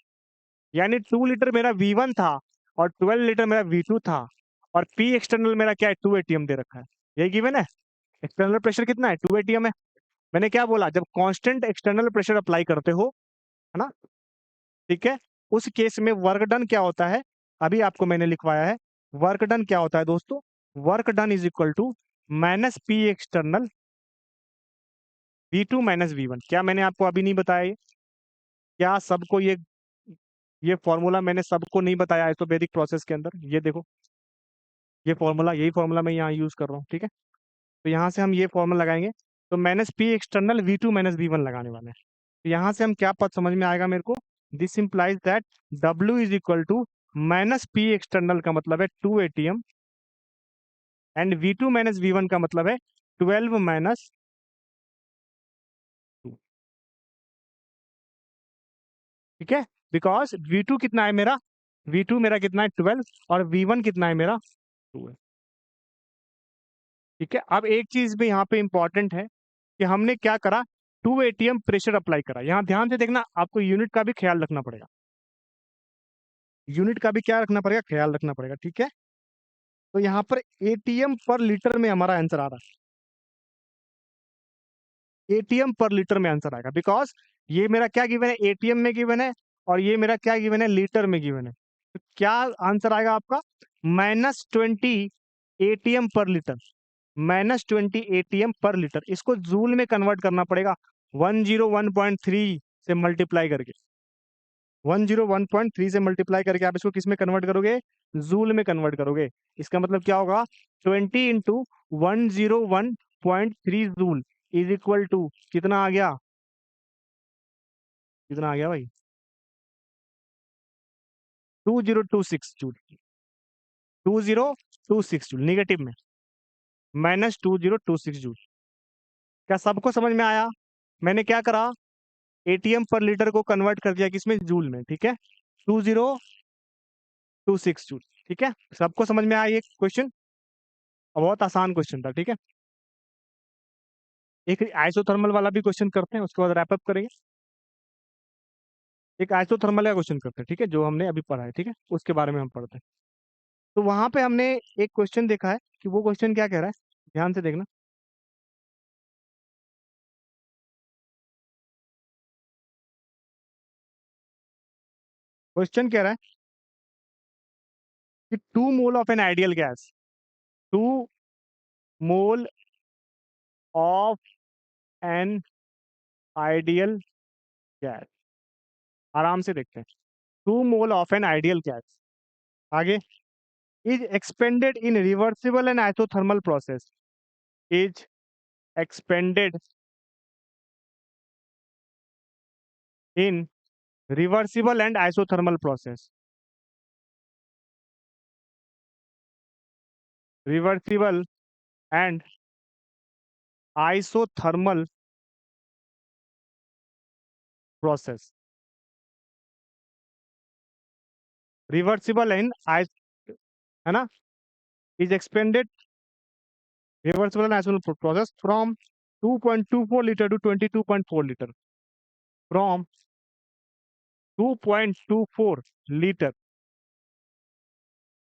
यानी 2 लीटर मेरा V1 था और 12 लीटर मेरा V2 था, और P एक्सटर्नल मेरा क्या है, 2 एटीएम दे रखा है. यही गिवन है. एक्सटर्नल प्रेशर कितना है, 2 एटीएम है. मैंने क्या बोला, जब कांस्टेंट एक्सटर्नल प्रेशर अप्लाई करते हो, है ना, ठीक है, उस केस में वर्क डन क्या होता है, अभी आपको मैंने लिखवाया है. वर्क डन क्या होता है दोस्तों, work done is equal to minus P external V2 minus V1. क्या मैंने आपको अभी नहीं बताया ये? क्या सबको ये फॉर्मूला मैंने सबको नहीं बताया आइसोबैरिक प्रोसेस के अंदर? ये देखो, ये फॉर्मूला, यही फॉर्मूला मैं यहाँ यूज कर रहा हूँ. ठीक है, तो यहाँ से हम ये फॉर्मूला लगाएंगे, तो minus P external V2 minus V1 लगाने वाले हैं. तो यहाँ से हम क्या पद समझ में आएगा मेरे को, this implies that W is equal to minus P external का मतलब है 2 ATM and V2 minus V1 का मतलब है 12 माइनस 2. ठीक है, बिकॉज V2 कितना है मेरा, V2 मेरा कितना है 12, और V1 कितना है मेरा 2 है. ठीक है, अब एक चीज भी यहाँ पे इंपॉर्टेंट है कि हमने क्या करा, 2 एटीएम प्रेशर अप्लाई करा. यहाँ ध्यान से देखना, आपको यूनिट का भी ख्याल रखना पड़ेगा. यूनिट का भी क्या रखना पड़ेगा, ख्याल रखना पड़ेगा. ठीक है, तो यहाँ पर एटीएम पर लीटर में हमारा आंसर आ रहा है. एटीएम पर लीटर में आंसर आएगा, बिकॉज ये मेरा क्या गिवन है, एटीएम में गिवन है, और ये मेरा क्या गिवन है, लीटर में गिवन है. तो क्या आंसर आएगा आपका, -20 एटीएम पर लीटर. -20 एटीएम पर लीटर. इसको जूल में कन्वर्ट करना पड़ेगा 101.3 से मल्टीप्लाई करके. 101.3 से मल्टीप्लाई करके आप इसको किस में कन्वर्ट करोगे, जूल में कन्वर्ट करोगे. इसका मतलब क्या होगा, 20 into 101.3 joule is equal to कितना आ गया, कितना आ गया भाई, 2026 जूल. 2026 जूल निगेटिव में, -2026 जूल. क्या सबको समझ में आया? मैंने क्या करा, एटीएम पर लीटर को कन्वर्ट कर दिया किसमें, जूल में. ठीक है, 2026 जूल. ठीक है, सबको समझ में आया ये क्वेश्चन? बहुत आसान क्वेश्चन था. ठीक है, एक आइसोथर्मल वाला भी क्वेश्चन करते हैं, उसके बाद रैप अप करेंगे. एक आइसोथर्मल का क्वेश्चन करते हैं, ठीक है, जो हमने अभी पढ़ा है. ठीक है, उसके बारे में हम पढ़ते हैं. तो वहां पे हमने एक क्वेश्चन देखा है कि वो क्वेश्चन क्या कह रहा है, ध्यान से देखना. क्वेश्चन कह रहा है कि 2 mole of an ideal gas, 2 mole of an ideal gas, आराम से देखते हैं. 2 mole of an ideal gas, आगे, is expanded in reversible and isothermal process, is expanded in reversible and isothermal process, reversible and isothermal process. Reversible in ice, है ना, is expanded, reversible in isothermal process from 2.24 litre to 22.4 litre, from 2.24 litre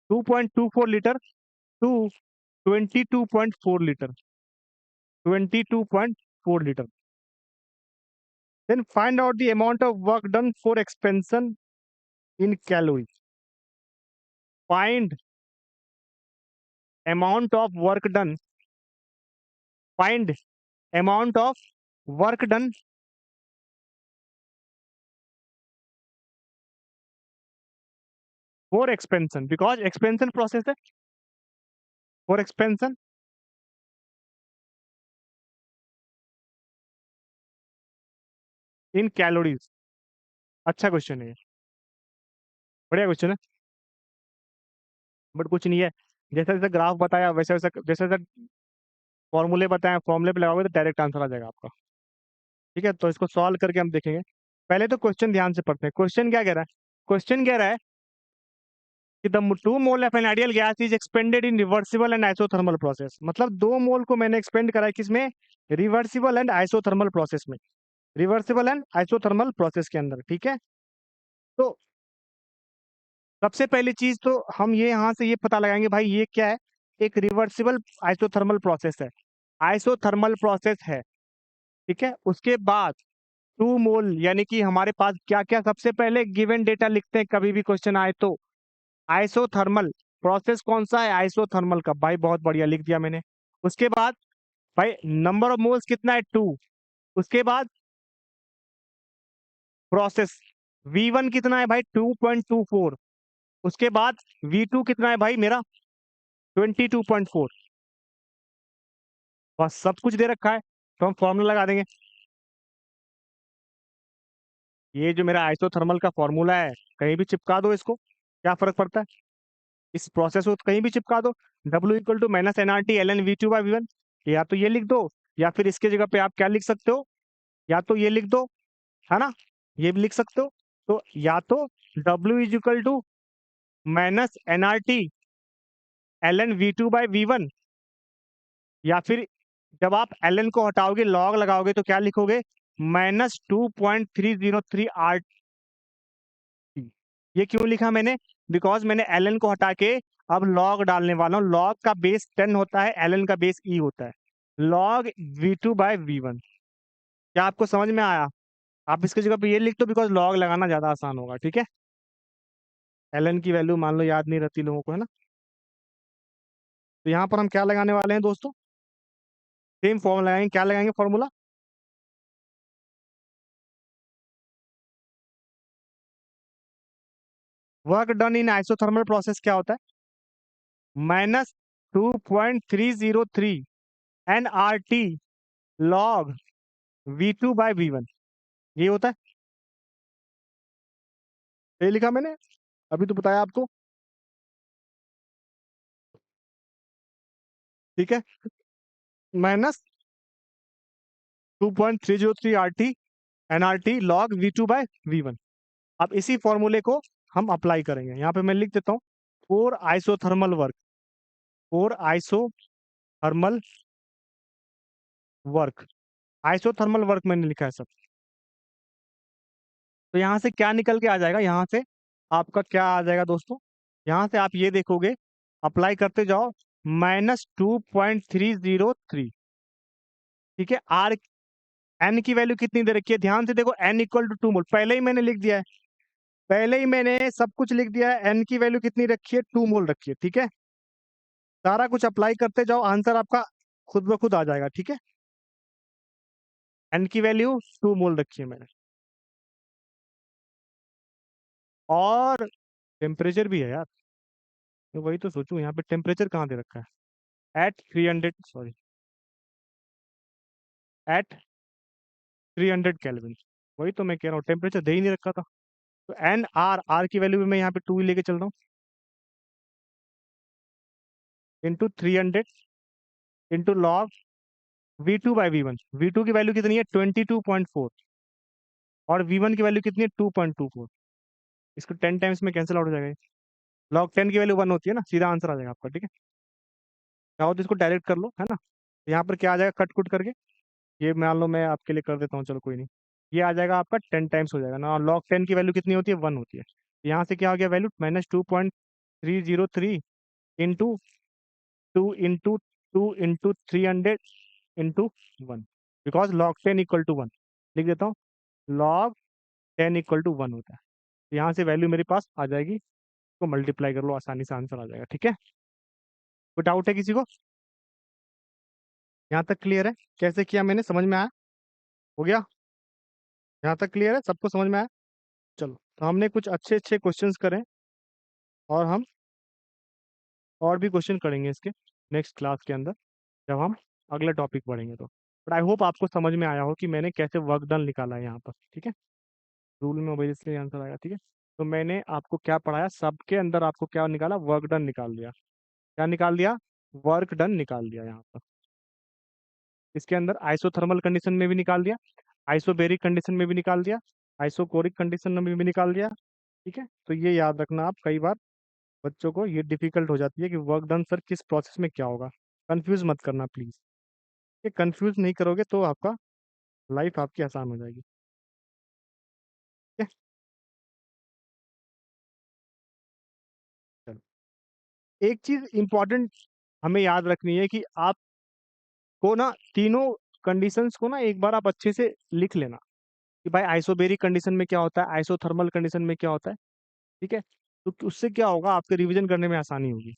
2.24 litre to 22.4 litre, 22.4 litre. Then find out the amount of work done for expansion in calories. Find amount of work done. Find amount of work done for expansion, because expansion process है for expansion in calories. अच्छा question है ये, बढ़िया question है, but कुछ नहीं है. जैसा जैसा ग्राफ बताया वैसे वैसा, जैसे जैसे फॉर्मूले बताए फॉर्मूले पे लगाओगे तो डायरेक्ट आंसर आ जाएगा आपका. ठीक है, तो इसको सॉल्व करके हम देखेंगे. पहले तो क्वेश्चन ध्यान से पढ़ते हैं. क्वेश्चन क्या कह रहा है? क्वेश्चन कह रहा है कि the 2 mole of an ideal gas is expanded in reversible and isothermal process. मतलब 2 मोल को मैंने एक्सपेंड करा है किसमें? रिवर्सिबल एंड आइसोथर्मल प्रोसेस में, रिवर्सिबल एंड आइसोथर्मल प्रोसेस के अंदर. ठीक है, तो सबसे पहली चीज तो हम ये यहाँ से ये पता लगाएंगे भाई ये क्या है. एक रिवर्सिबल आइसोथर्मल प्रोसेस है, आइसोथर्मल प्रोसेस है. ठीक है, उसके बाद 2 मोल, यानी कि हमारे पास क्या क्या, सबसे पहले गिवन डेटा लिखते हैं कभी भी क्वेश्चन आए तो. आइसोथर्मल प्रोसेस कौन सा है? आइसोथर्मल का. भाई बहुत बढ़िया लिख दिया मैंने. उसके बाद भाई नंबर ऑफ मोल्स कितना है? 2. उसके बाद प्रोसेस V1 कितना है भाई? 2.24. उसके बाद V2 कितना है भाई मेरा? 22.4. बस सब कुछ दे रखा है, तो हम फॉर्मूला लगा देंगे. ये जो मेरा आइसोथर्मल का फॉर्मूला है, कहीं भी चिपका दो इसको, क्या फर्क पड़ता है? इस प्रोसेस को कहीं भी चिपका दो. W = -NRT ln V2/V1. या तो ये लिख दो, या फिर इसके जगह पे आप क्या लिख सकते हो, या तो ये लिख दो, है ना, ये भी लिख सकते हो. तो या तो W = -NRT ln V2/V1, या फिर जब आप ln को हटाओगे लॉग लगाओगे तो क्या लिखोगे? -2.303 RT. ये क्यों लिखा मैंने? बिकॉज मैंने ln को हटा के अब लॉग डालने वाला हूँ. लॉग का बेस 10 होता है, ln का बेस e होता है. Log V2/V1. क्या आपको समझ में आया? आप इसकी जगह पे ये लिख दो, बिकॉज लॉग लगाना ज्यादा आसान होगा. ठीक है, ln की वैल्यू मान लो याद नहीं रहती लोगों को, है ना. तो यहाँ पर हम क्या लगाने वाले हैं दोस्तों? सेम फॉर्मूला लगाएंगे. क्या लगाएंगे फॉर्मूला? वर्क डन इन आइसोथर्मल प्रोसेस क्या होता है? -2.303 NRT log V2/V1. ये होता है. ये लिखा मैंने, अभी तो बताया आपको. ठीक है, -2.303 NRT log V2/V1. अब इसी फॉर्मूले को हम अप्लाई करेंगे. यहाँ पे मैं लिख देता हूँ for isothermal work, for isothermal work. Isothermal work मैंने लिखा है सब. तो यहाँ से क्या निकल के आ जाएगा? यहाँ से आपका क्या आ जाएगा दोस्तों? यहाँ से आप ये देखोगे, अप्लाई करते जाओ, -2.303. ठीक है, आर एन की वैल्यू कितनी दे रखी है? ध्यान से देखो, n = 2 मोल. पहले ही मैंने लिख दिया है, पहले ही मैंने सब कुछ लिख दिया है. एन की वैल्यू कितनी रखी है? 2 मोल रखी है. ठीक है, सारा कुछ अप्लाई करते जाओ, आंसर आपका खुद ब खुद आ जाएगा. ठीक है, एन की वैल्यू 2 मोल रखी है मैंने. और टेम्परेचर भी है यार, तो वही तो सोचूं, यहाँ पे टेम्परेचर कहाँ दे रखा है? At 300, sorry, at 300 kelvin. वही तो मैं कह रहा हूँ, टेम्परेचर दे ही नहीं रखा था. तो एन आर, आर की वैल्यू भी मैं यहाँ पे 2 ही लेके चल रहा हूँ, into 300 into log V2/V1. V2 की वैल्यू कितनी है? 22.4. और V1 की वैल्यू कितनी है? 2.24. इसको 10 टाइम्स में कैंसिल आउट हो जाएगा। लॉग 10 की वैल्यू 1 होती है ना, सीधा आंसर आ जाएगा आपका, ठीक है। चाहो तो इसको डायरेक्ट कर लो, है ना। यहाँ पर क्या आ जाएगा, कट कुट करके, ये मान लो मैं आपके लिए कर देता हूँ, चलो कोई नहीं। ये आ जाएगा आपका 10 टाइम्स हो जाएगा ना, लॉग 10 की वैल्यू कितनी होती है, 1 होती है। यहाँ से क्या हो गया value, -2.303 into 2 into 300 into 1, because log 10 = 1। लिख देता हूँ, log 10 = 1 होता है। यहाँ से वैल्यू मेरे पास आ जाएगी, तो मल्टीप्लाई कर लो, आसानी से आंसर आ जाएगा, ठीक है। कोई डाउट है किसी को? यहाँ तक क्लियर है? कैसे किया मैंने, समझ में आया? हो गया? यहाँ तक क्लियर है, सबको समझ में आया? चलो, तो हमने कुछ अच्छे अच्छे क्वेश्चंस करें, और हम और भी क्वेश्चन करेंगे इसके नेक्स्ट क्लास के अंदर, जब हम अगला टॉपिक पढ़ेंगे तो। बट आई होप आपको समझ में आया हो कि मैंने कैसे वर्क डन निकाला है यहाँ पर, ठीक है। रूल में ओबेसियसली आंसर आएगा, ठीक है। तो मैंने आपको क्या पढ़ाया, सबके अंदर आपको क्या निकाला, वर्क डन निकाल दिया। क्या निकाल दिया? वर्क डन निकाल दिया यहाँ पर। इसके अंदर आइसोथर्मल कंडीशन में भी निकाल दिया, आइसोबेरिक कंडीशन में भी निकाल दिया, आइसोकोरिक कंडीशन में भी निकाल दिया, ठीक है। तो ये याद रखना, आप कई बार बच्चों को ये डिफिकल्ट हो जाती है कि वर्क डन सर किस प्रोसेस में क्या होगा। कंफ्यूज मत करना प्लीज, ये कंफ्यूज नहीं करोगे तो आपका लाइफ आपकी आसान हो जाएगी, ठीक है। चलो, एक चीज इंपॉर्टेंट हमें याद रखनी है कि आपको ना तीनों कंडीशंस को ना एक बार आप अच्छे से लिख लेना, कि भाई आइसोबेरिक कंडीशन में क्या होता है, आइसोथर्मल कंडीशन में क्या होता है, ठीक है। तो उससे क्या होगा, आपके रिवीजन करने में आसानी होगी।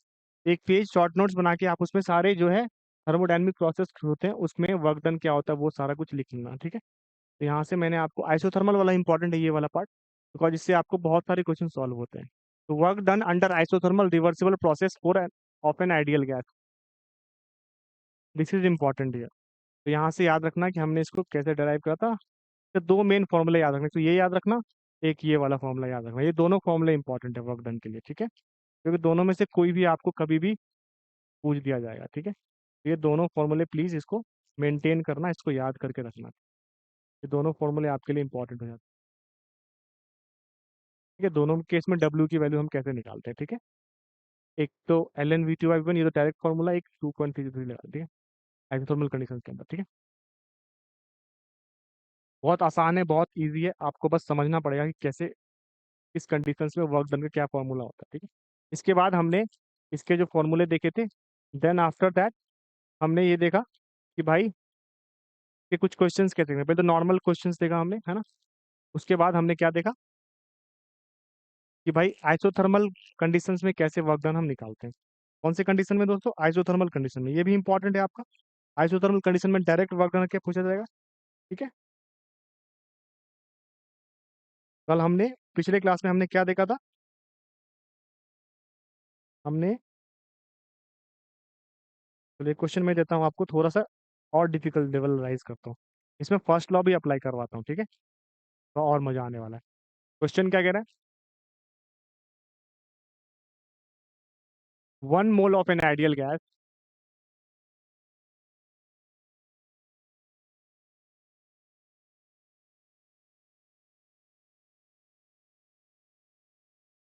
एक पेज शॉर्ट नोट्स बना के आप उसमें सारे जो है थर्मोडायनेमिक प्रोसेस होते हैं, उसमें वर्क डन क्या होता है वो सारा कुछ लिख लेना, ठीक है। तो यहाँ से मैंने आपको आइसोथर्मल वाला इंपॉर्टेंट है ये वाला पार्ट, बिकॉज इससे आपको बहुत सारे क्वेश्चन सॉल्व होते हैं। तो work done under isothermal reversible process for of an ideal gas, this is important here. तो यहाँ से याद रखना कि हमने इसको कैसे डराइव करा था। तो दो मेन फॉर्मूले याद रखने, तो ये याद रखना, एक ये वाला फॉर्मूला याद रखना, ये दोनों फॉर्मूले इंपॉर्टेंट है वर्क डन के लिए, ठीक है। क्योंकि दोनों में से कोई भी आपको कभी भी पूछ दिया जाएगा, ठीक है। ये दोनों फॉर्मूले प्लीज इसको मेंटेन करना, इसको याद करके रखना। ये दोनों फॉर्मूले आपके लिए इंपॉर्टेंट हो जाते हैं, ठीक है। दोनों केस में डब्ल्यू की वैल्यू हम कैसे निकालते हैं, ठीक है। एक तो ln/V2/1, ये तो डायरेक्ट फॉर्मूला, एक 2.33 लगा, ठीक है, आइसोथर्मल कंडीशन के अंदर, ठीक है। बहुत आसान है, बहुत ईजी है, आपको बस समझना पड़ेगा कि कैसे इस कंडीशंस में वर्क डन का क्या फॉर्मूला होता है, ठीक है। इसके बाद हमने इसके जो फॉर्मूले देखे थे, देन आफ्टर दैट हमने ये देखा कि भाई कि कुछ क्वेश्चंस कैसे पहले तो नॉर्मल क्वेश्चंस देखा हमने, है ना। उसके बाद हमने क्या देखा कि भाई आइसोथर्मल कंडीशंस में कैसे वर्क डन हम निकालते हैं। कौन से कंडीशन में दोस्तों, आइसोथर्मल कंडीशन में, ये भी इंपॉर्टेंट है आपका। आइसोथर्मल कंडीशन में डायरेक्ट वर्क डन क्या पूछा जाएगा, ठीक है। कल हमने पिछले क्लास में हमने क्या देखा था, हमने, चलिए क्वेश्चन में देता हूँ आपको थोड़ा सा और डिफिकल्ट लेवल राइज करता हूँ, इसमें फर्स्ट लॉ भी अप्लाई करवाता हूँ, ठीक है। तो और मजा आने वाला है। क्वेश्चन क्या कह रहा है, 1 mole of an ideal gas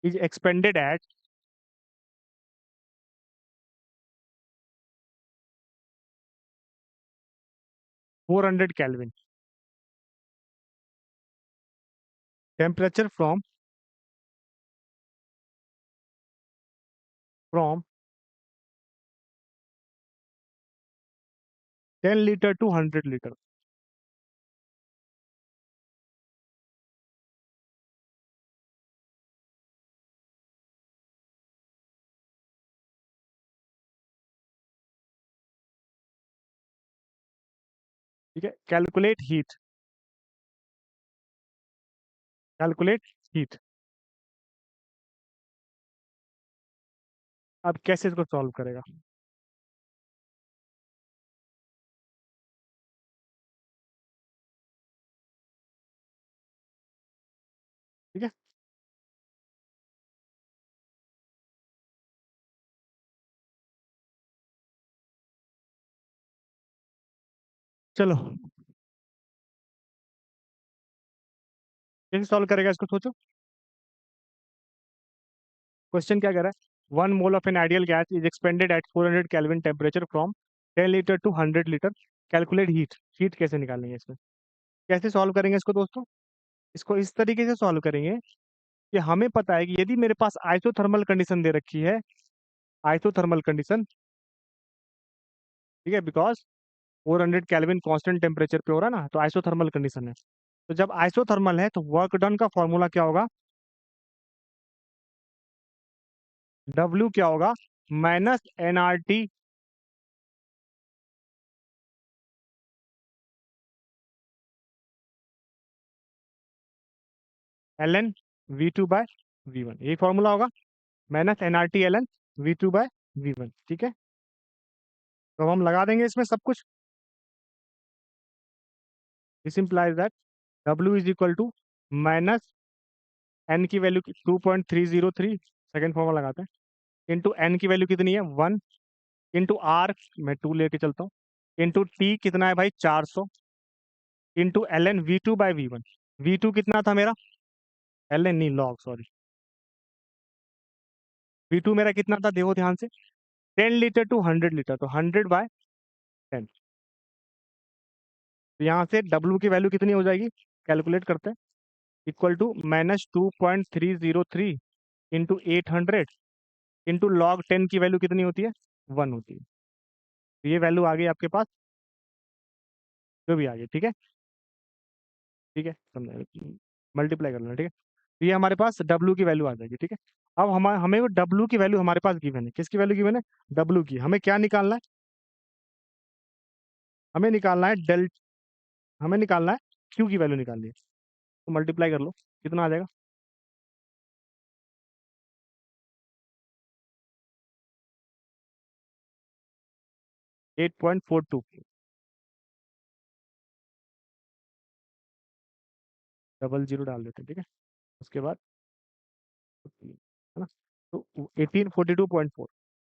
is expanded at 400 Kelvin, temperature from 10 litre to 100 litre, ठीक है। Calculate heat, calculate heat. अब कैसे इसको सॉल्व करेगा, ठीक है। चलो, कैसे सॉल्व करेगा इसको सोचो। क्वेश्चन क्या कह रहा है, 1 mole of an ideal gas is expanded at 400 kelvin temperature from 10 litre to 100 litre, calculate heat. Heat कैसे निकालेंगे इसमें, कैसे सॉल्व करेंगे इसको दोस्तों? इसको इस तरीके से सॉल्व करेंगे कि हमें पता है कि यदि मेरे पास आइसोथर्मल कंडीशन दे रखी है, आइसोथर्मल कंडीशन, ठीक है, बिकॉज 400 केल्विन कांस्टेंट टेम्परेचर पे हो रहा है ना, तो आइसोथर्मल कंडीशन है। तो जब आइसोथर्मल है तो वर्क डन का फॉर्मूला क्या होगा, डब्ल्यू क्या होगा, minus NRT L N V2/V1, यही फॉर्मूला होगा, minus NRT L N V2/V1। ठीक है, तो हम लगा देंगे इसमें सब कुछ। This implies that W is equal to minus n की वैल्यू 2.303, सेकेंड फॉर्मूला लगाते हैं, इंटू एन की वैल्यू कितनी है 1, इंटू आर, मैं 2 लेके चलता हूँ, इंटू टी कितना है भाई 400, into L N V2/V1। V2 कितना था मेरा, एल एन नहीं लॉग सॉरी, V2 मेरा कितना था देखो ध्यान से, 10 लीटर टू 100 लीटर, तो 100/10। तो यहाँ से डब्ल्यू की वैल्यू कितनी हो जाएगी, कैलकुलेट करते हैं, equal to -2.303 into 800 into log 10 की वैल्यू कितनी होती है 1 होती है। तो ये वैल्यू आ गई आपके पास, जो भी आ गई, ठीक है, ठीक है, समझ, मल्टीप्लाई कर लेना, ठीक है। तो ये हमारे पास डब्ल्यू की वैल्यू आ जाएगी, ठीक है। अब हमें वो डब्ल्यू की वैल्यू हमारे पास गिवन है, किसकी वैल्यू गिवन है, डब्ल्यू की। हमें क्या निकालना है, हमें निकालना है हमें निकालना है क्यू की वैल्यू निकालनी है। तो मल्टीप्लाई कर लो, कितना आ जाएगा, 8.42, डबल जीरो डाल देते हैं, ठीक है। उसके बाद है ना, तो 1842.4,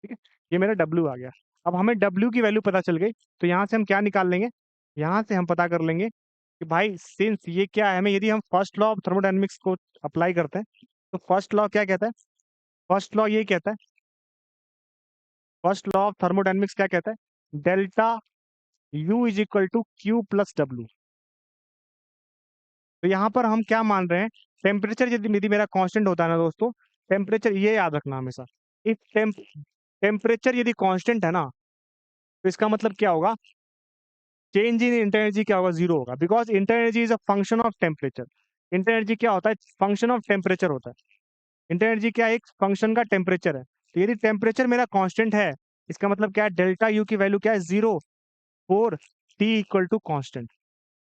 ठीक है, ये मेरा डब्ल्यू आ गया। अब हमें डब्ल्यू की वैल्यू पता चल गई, तो यहाँ से हम क्या निकाल लेंगे, यहाँ से हम पता कर लेंगे कि भाई सिंस ये क्या है, हमें यदि हम फर्स्ट लॉ ऑफ थर्मोडायनेमिक्स को अप्लाई करते हैं, तो फर्स्ट लॉ क्या कहता है, फर्स्ट लॉ ये कहता है, फर्स्ट लॉ ऑफ थर्मोडायनेमिक्स क्या कहता है, delta U is equal to Q plus W. तो यहाँ पर हम क्या मान रहे हैं, टेम्परेचर यदि यदि मेरा कांस्टेंट होता है ना दोस्तों, टेम्परेचर ये याद रखना हमेशा, इफ टेम्परेचर यदि कांस्टेंट है ना, तो इसका मतलब क्या होगा, चेंज इन इंटर एनर्जी क्या होगा, जीरो होगा, because inter energy is a function of temperature. Inter energy क्या होता है, फंक्शन ऑफ टेम्परेचर होता है। इंटर एनर्जी क्या है, एक फंक्शन का टेम्परेचर है। तो यदि टेम्परेचर मेरा कांस्टेंट है, इसका मतलब क्या है, डेल्टा यू की वैल्यू क्या है, 0 4 टी इक्वल टू कांस्टेंट।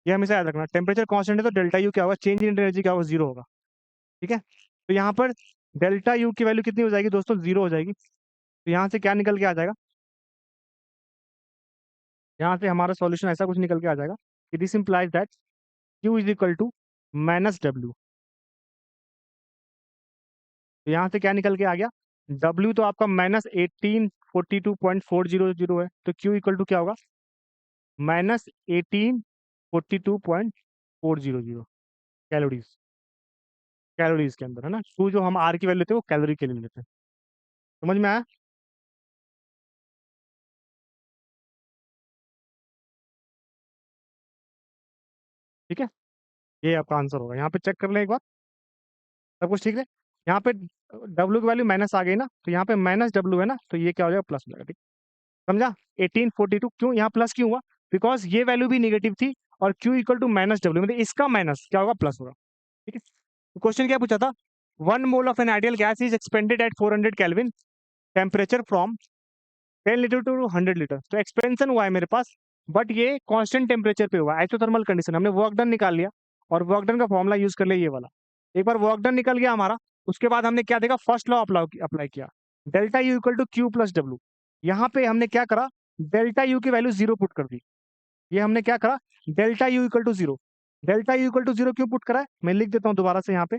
ये हमेशा याद रखना, टेम्परेचर कांस्टेंट है तो डेल्टा यू क्या होगा, चेंज इन एनर्जी क्या होगा, 0 होगा, ठीक है। तो यहाँ पर डेल्टा यू की वैल्यू कितनी हो जाएगी दोस्तों, 0 हो जाएगी। तो यहाँ से क्या निकल के आ जाएगा, यहाँ से हमारा सॉल्यूशन ऐसा कुछ निकल के आ जाएगा कि this implies that Q is equal to minus W. तो यहाँ से क्या निकल के आ गया, डब्ल्यू तो आपका -1842.400 है, तो क्यू इक्वल टू क्या होगा, -1842.400 कैलोरीज, कैलोरीज के अंदर है ना, टू जो हम आर की वैल्यू लेते हैं वो कैलोरी के लिए लेते हैं। समझ में आया, ठीक है, ये आपका आंसर होगा। यहाँ पे चेक कर ले एक बार, सब कुछ ठीक है। यहाँ पे डब्ल्यू की वैल्यू माइनस आ गई ना, तो यहाँ पे माइनस डब्ल्यू है ना, तो ये क्या हो जाएगा, प्लस हो जाएगा, ठीक, समझा। 1842 क्यों यहाँ प्लस क्यों हुआ, बिकॉज ये वैल्यू भी निगेटिव थी, और Q equal to minus W, मतलब इसका माइनस क्या होगा, प्लस होगा, ठीक है। तो क्वेश्चन क्या पूछा था, 1 mole of an ideal gas is expanded at 400 kelvin temperature from 10 litre to 100 litre. तो एक्सपेंशन हुआ है मेरे पास, बट ये कांस्टेंट टेम्परेचर पे हुआ है, आइसोथर्मल कंडीशन। हमने वर्क डन निकाल लिया, और वर्क डन का फॉर्मूला यूज कर लिया ये वाला। एक बार वर्क डन निकल गया हमारा, उसके बाद हमने क्या देखा, फर्स्ट लॉ अप्लाई किया, delta U equal to Q plus W. यहाँ पे हमने क्या करा, डेल्टा यू की वैल्यू 0 पुट कर दी। ये हमने क्या करा, delta U equal to 0, delta U equal to 0 क्यों पुट करा है, मैं लिख देता हूँ दोबारा से। यहाँ पे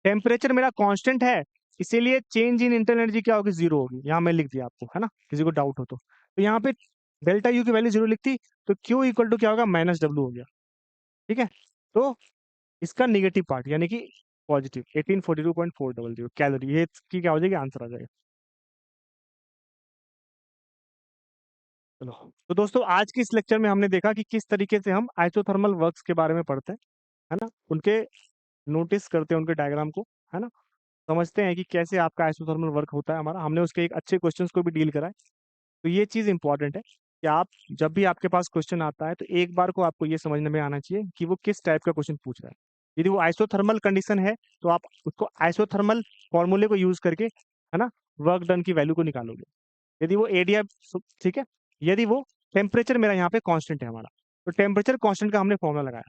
टेम्परेचर मेरा कांस्टेंट है, इसीलिए चेंज इन इंटरनल एनर्जी क्या होगी, 0 होगी। यहाँ मैं लिख दिया आपको, है ना, किसी को डाउट हो तो यहाँ पे डेल्टा यू की वैल्यू 0 लिखती, तो क्यू इक्वल टू क्या होगा, माइनस डब्ल्यू हो गया, ठीक है। तो इसका निगेटिव पार्ट यानी कि पॉजिटिव 1842.400 कैलोरी, ये इसकी क्या हो जाएगी, आंसर आ जाएगा। चलो, तो दोस्तों आज के इस लेक्चर में हमने देखा कि किस तरीके से हम आइसोथर्मल वर्क्स के बारे में पढ़ते हैं, है ना, उनके नोटिस करते हैं उनके डायग्राम को, है ना, समझते हैं कि कैसे आपका आइसोथर्मल वर्क होता है हमारा। हमने उसके एक अच्छे क्वेश्चंस को भी डील करा है। तो ये चीज़ इंपॉर्टेंट है कि आप जब भी आपके पास क्वेश्चन आता है तो एक बार को आपको ये समझने में आना चाहिए कि वो किस टाइप का क्वेश्चन पूछ रहा है। यदि वो आइसोथर्मल कंडीशन है तो आप उसको आइसोथर्मल फॉर्मूले को यूज करके, है ना, वर्क डन की वैल्यू को निकालोगे। यदि वो एरिया, ठीक है, यदि वो टेम्परेचर मेरा यहाँ पे कांस्टेंट है हमारा, तो टेम्परेचर कांस्टेंट का हमने फॉर्मूला लगाया,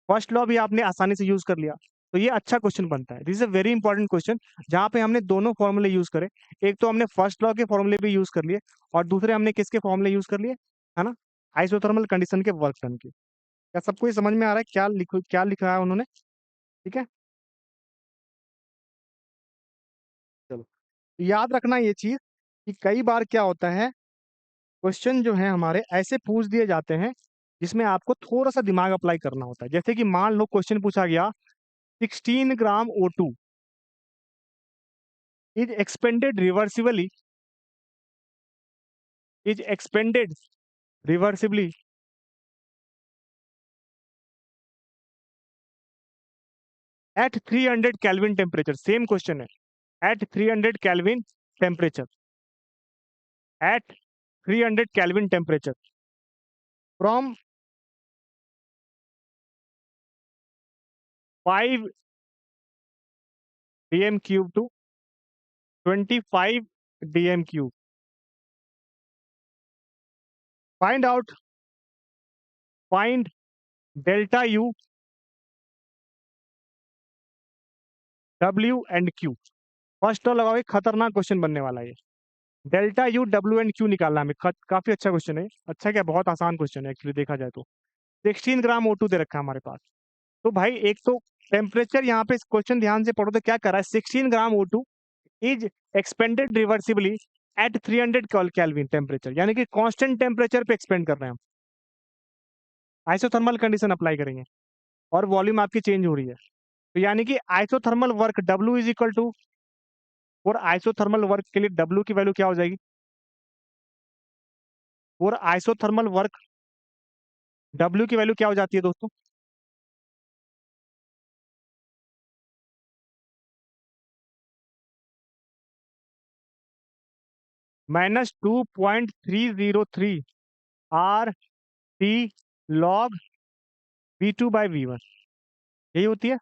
फर्स्ट लॉ भी आपने आसानी से यूज कर लिया, तो ये अच्छा क्वेश्चन बनता है। This is a very important question जहाँ पे हमने दोनों फॉर्मूले यूज करे। एक तो हमने फर्स्ट लॉ के फॉर्मूले भी यूज कर लिए और दूसरे हमने किसके फॉर्मूले यूज कर लिए, है ना, आइसोथर्मल कंडीशन के वर्क डन के। क्या सबको ये समझ में आ रहा है क्या लिखा है उन्होंने? ठीक है, चलो, याद रखना ये चीज कि कई बार क्या होता है, क्वेश्चन जो है हमारे ऐसे पूछ दिए जाते हैं जिसमें आपको थोड़ा सा दिमाग अप्लाई करना होता है। जैसे कि मान लो क्वेश्चन पूछा गया 16 gram O2 is expended reversibly is expended reversibly at 300 Kelvin temperature. Same question है, at 300 Kelvin temperature, at 300 Kelvin temperature from 5 dm cube to 25 dm cube. Find out, find delta U, W and Q. First law लगाओगे, खतरनाक question बनने वाला है ये। Delta U, W and Q निकालना है हमें। काफी अच्छा क्वेश्चन है, अच्छा क्या, बहुत आसान क्वेश्चन है एक्चुअली देखा जाए तो। 16 ग्राम O2 दे रखा है हमारे पास। तो भाई एक तो टेम्परेचर, यहाँ पे क्वेश्चन ध्यान से पढ़ो तो क्या कर रहा है, 16 gram O2 is expanded reversibly at 300 kelvin temperature, यानी कि कांस्टेंट टेम्परेचर पे एक्सपेंड कर रहे हैं हम। आइसोथर्मल कंडीशन अप्लाई करेंगे और वॉल्यूम आपकी चेंज हो रही है, तो यानी कि isothermal work W is equal to, और आइसोथर्मल वर्क के लिए W की वैल्यू क्या हो जाएगी, और आइसोथर्मल वर्क W की वैल्यू क्या हो जाती है दोस्तों, -2.303 आर टी लॉग V2/V1, यही होती है।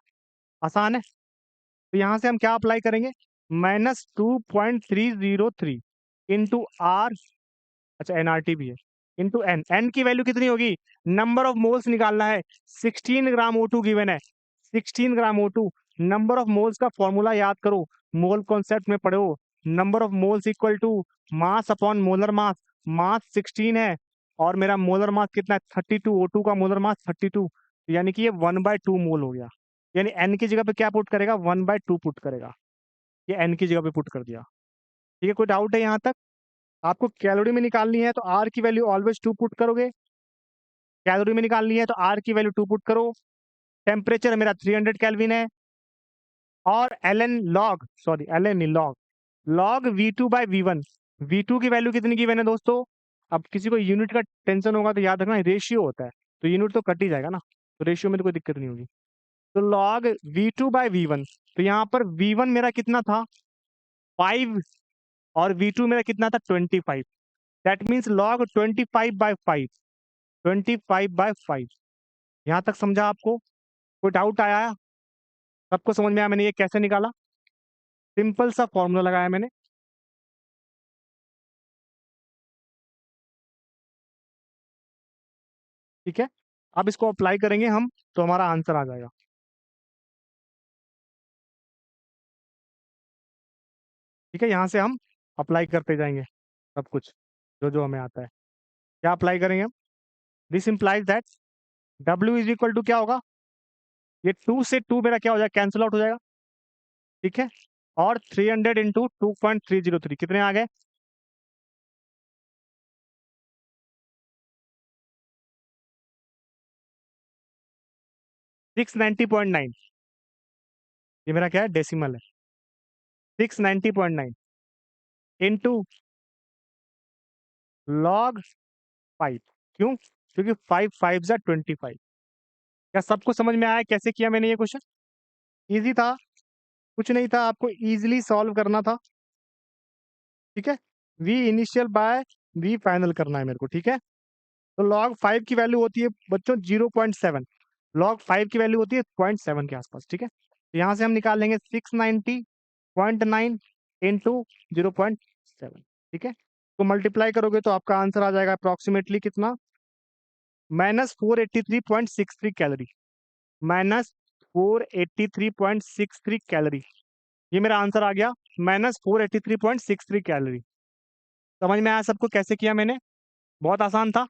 आसान है। तो यहां से हम क्या अप्लाई करेंगे, -2.303 इंटू आर, अच्छा एनआरटी भी है, इंटू एन। एन की वैल्यू कितनी होगी, नंबर ऑफ मोल्स निकालना है। 16 ग्राम O2 गिवन है, 16 gram O2। Number of moles का फॉर्मूला याद करो, मोल कॉन्सेप्ट में पढ़ो। Number of moles equal to mass upon molar mass. Mass 16 है और मेरा मोलर मास कितना है, 32। O2 का मोलर मास 32, यानी कि ये 1/2 मोल हो गया। यानी एन की जगह पे क्या पुट करेगा, 1/2 पुट करेगा। ये एन की जगह पे पुट कर दिया। ठीक है, कोई डाउट है यहाँ तक? आपको कैलोरी में निकालनी है तो आर की वैल्यू ऑलवेज 2 पुट करोगे। कैलोरी में निकालनी है तो आर की वैल्यू 2 पुट करो। टेम्परेचर मेरा 300 केल्विन है, और L N log, sorry L N log, log V2/V1। V2 की वैल्यू कितनी गिवन है दोस्तों? अब किसी को यूनिट का टेंशन होगा तो याद रखना रेशियो होता है, तो यूनिट तो कट ही जाएगा ना, तो रेशियो में तो कोई दिक्कत नहीं होगी। तो लॉग V2/V1, तो यहाँ पर V1 मेरा कितना था, 5, और V2 मेरा कितना था, 25। That means log 25/5, 25/5। यहाँ तक समझा आपको? कोई डाउट आया? सबको समझ में आया मैंने ये कैसे निकाला? सिंपल सा फॉर्मूला लगाया मैंने। ठीक है, अब इसको अप्लाई करेंगे हम तो हमारा आंसर आ जाएगा। ठीक है, यहाँ से हम अप्लाई करते जाएंगे सब कुछ जो जो हमें आता है। क्या अप्लाई करेंगे हम? This implies that W is equal to क्या होगा, ये 2 से 2 मेरा क्या हो जाएगा, कैंसिल आउट हो जाएगा। ठीक है, और 300 इंटू 2.303 कितने आ गए, 690.9। ये मेरा क्या है, डेसिमल है, 690.9 इंटू लॉग 5। क्यों? क्योंकि 5 5 जा 25। क्या सबको समझ में आया कैसे किया मैंने ये क्वेश्चन? इजी था, कुछ नहीं था, आपको इजीली सॉल्व करना था। ठीक है, V initial by V final करना है मेरे को। ठीक है, तो लॉग 5 की वैल्यू होती है बच्चों 0.7, लॉग 5 की वैल्यू होती है 0.7 के आसपास। ठीक है, तो यहाँ से हम निकाल लेंगे 690.9 इंटू 0.7। ठीक है, तो मल्टीप्लाई करोगे तो आपका आंसर आ जाएगा अप्रोक्सीमेटली कितना, -483.63 कैलोरी, -483.63 कैलोरी। ये मेरा आंसर आ गया, -483.63 कैलोरी। समझ में आया सबको कैसे किया मैंने? बहुत आसान था।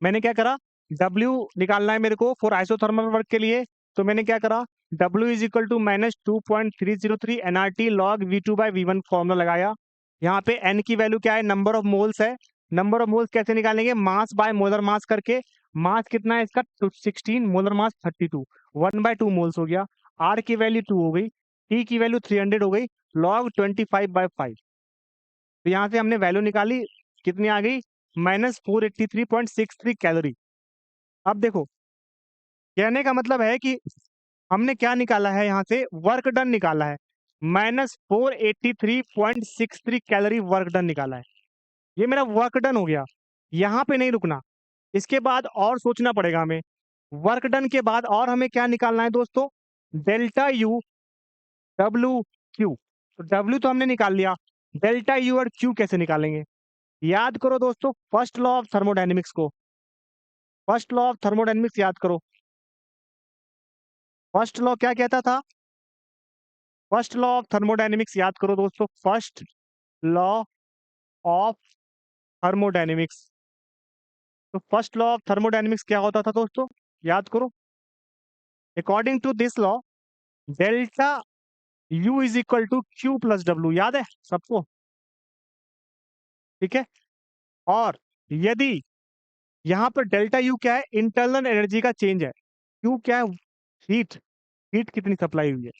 मैंने क्या करा, W निकालना है मेरे को फॉर आइसोथर्मल वर्क के लिए, तो मैंने क्या करा, W is equal to -2.303 nRT log V2/V1 formula लगाया। यहाँ पे N की वैल्यू क्या है, नंबर ऑफ मोल्स है। नंबर ऑफ मोल्स कैसे निकालेंगे, मास बाय मोलर मास करके। मास कितना है इसका, 16, मोलर मास 32, 1/2 मोल्स हो गया। R की वैल्यू 2 हो गई, T की वैल्यू 300 हो गई, log 25/5। तो यहाँ से हमने वैल्यू निकाली, कितनी आ गई, -483.63 कैलोरी। अब देखो, कहने का मतलब है कि हमने क्या निकाला है, यहाँ से वर्क डन निकाला है, -483.63 कैलोरी वर्क डन निकाला है। ये मेरा वर्क डन हो गया, यहाँ पे नहीं रुकना, इसके बाद और सोचना पड़ेगा हमें। वर्क डन के बाद और हमें क्या निकालना है दोस्तों, डेल्टा यू डब्ल्यू क्यू। तो डब्ल्यू तो हमने निकाल लिया, डेल्टा यू और क्यू कैसे निकालेंगे? याद करो दोस्तों फर्स्ट लॉ ऑफ थर्मोडायनेमिक्स को, फर्स्ट लॉ ऑफ थर्मोडायनेमिक्स याद करो। फर्स्ट लॉ क्या कहता था, फर्स्ट लॉ ऑफ थर्मोडायनेमिक्स याद करो दोस्तों, फर्स्ट लॉ ऑफ थर्मोडायनेमिक्स। तो फर्स्ट लॉ ऑफ थर्मोडायनेमिक्स क्या होता था दोस्तों, याद करो। According to this law, delta U is equal to Q plus W, याद है सबको? ठीक है, और यदि यहाँ पर डेल्टा यू क्या है, इंटरनल एनर्जी का चेंज है, क्यू क्या है, हीट, हीट कितनी सप्लाई हुई है,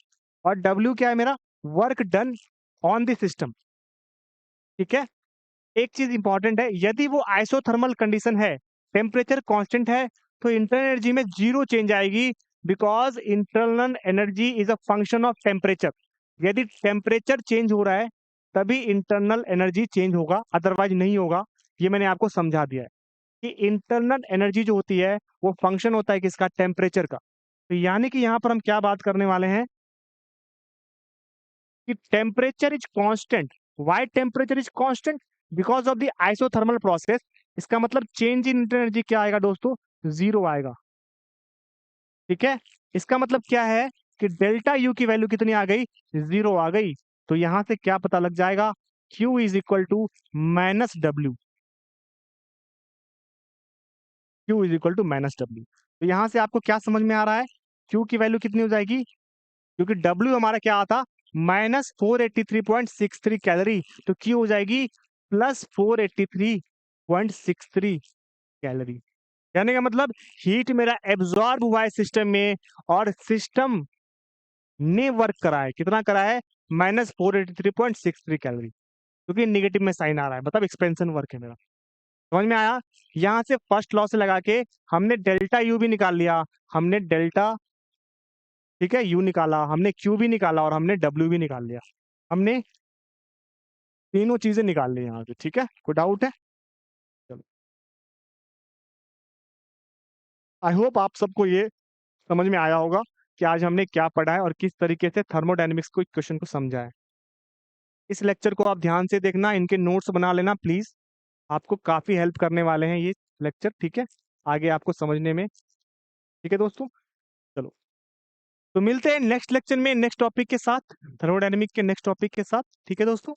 और डब्ल्यू क्या है मेरा, work done on the system. ठीक है, एक चीज इंपॉर्टेंट है, यदि वो आइसोथर्मल कंडीशन है, टेम्परेचर कांस्टेंट है, तो इंटरनल एनर्जी में जीरो चेंज आएगी, because internal energy is a function of temperature. यदि टेम्परेचर चेंज हो रहा है तभी इंटरनल एनर्जी चेंज होगा, अदरवाइज नहीं होगा। ये मैंने आपको समझा दिया है कि इंटरनल एनर्जी जो होती है वो फंक्शन होता है किसका, टेम्परेचर का। तो यानी कि यहाँ पर हम क्या बात करने वाले हैं कि temperature is constant. Why temperature is constant, because of the isothermal process. इसका मतलब चेंज इन एनर्जी क्या आएगा दोस्तों, जीरो आएगा। ठीक है, इसका मतलब क्या है कि डेल्टा यू की वैल्यू कितनी आ गई, जीरो आ गई। तो यहां से क्या पता लग जाएगा, Q is equal to -W, Q is equal to -W। तो यहां से आपको क्या समझ में आ रहा है, Q की वैल्यू कितनी हो जाएगी, क्योंकि W हमारा क्या आता, -483.63 कैलोरी, तो Q हो जाएगी +483.63 कैलोरी। कहने का मतलब हीट मेरा एब्जॉर्ब हुआ है सिस्टम में, और सिस्टम ने वर्क करा है, कितना करा है, -483.63 कैलोरी, क्योंकि निगेटिव में साइन आ रहा है, मतलब एक्सपेंशन वर्क है मेरा। समझ में आया? यहां से फर्स्ट लॉ से लगा के हमने डेल्टा यू भी निकाल लिया, हमने डेल्टा, ठीक है, यू निकाला, हमने क्यू भी निकाला, और हमने डब्ल्यू भी निकाल लिया। हमने तीनों चीजें निकाल ली यहाँ से। ठीक है, कोई डाउट है? चलो, आई होप आप सबको ये समझ में आया होगा कि आज हमने क्या पढ़ा है और किस तरीके से थर्मोडायनेमिक्स को क्वेश्चन को समझा है। इस लेक्चर को आप ध्यान से देखना, इनके नोट्स बना लेना प्लीज, आपको काफी हेल्प करने वाले हैं ये लेक्चर। ठीक है, आगे आपको समझने में। ठीक है दोस्तों, चलो, तो मिलते हैं नेक्स्ट लेक्चर में नेक्स्ट टॉपिक के साथ, थर्मोडायनेमिक के नेक्स्ट टॉपिक के साथ। ठीक है दोस्तों।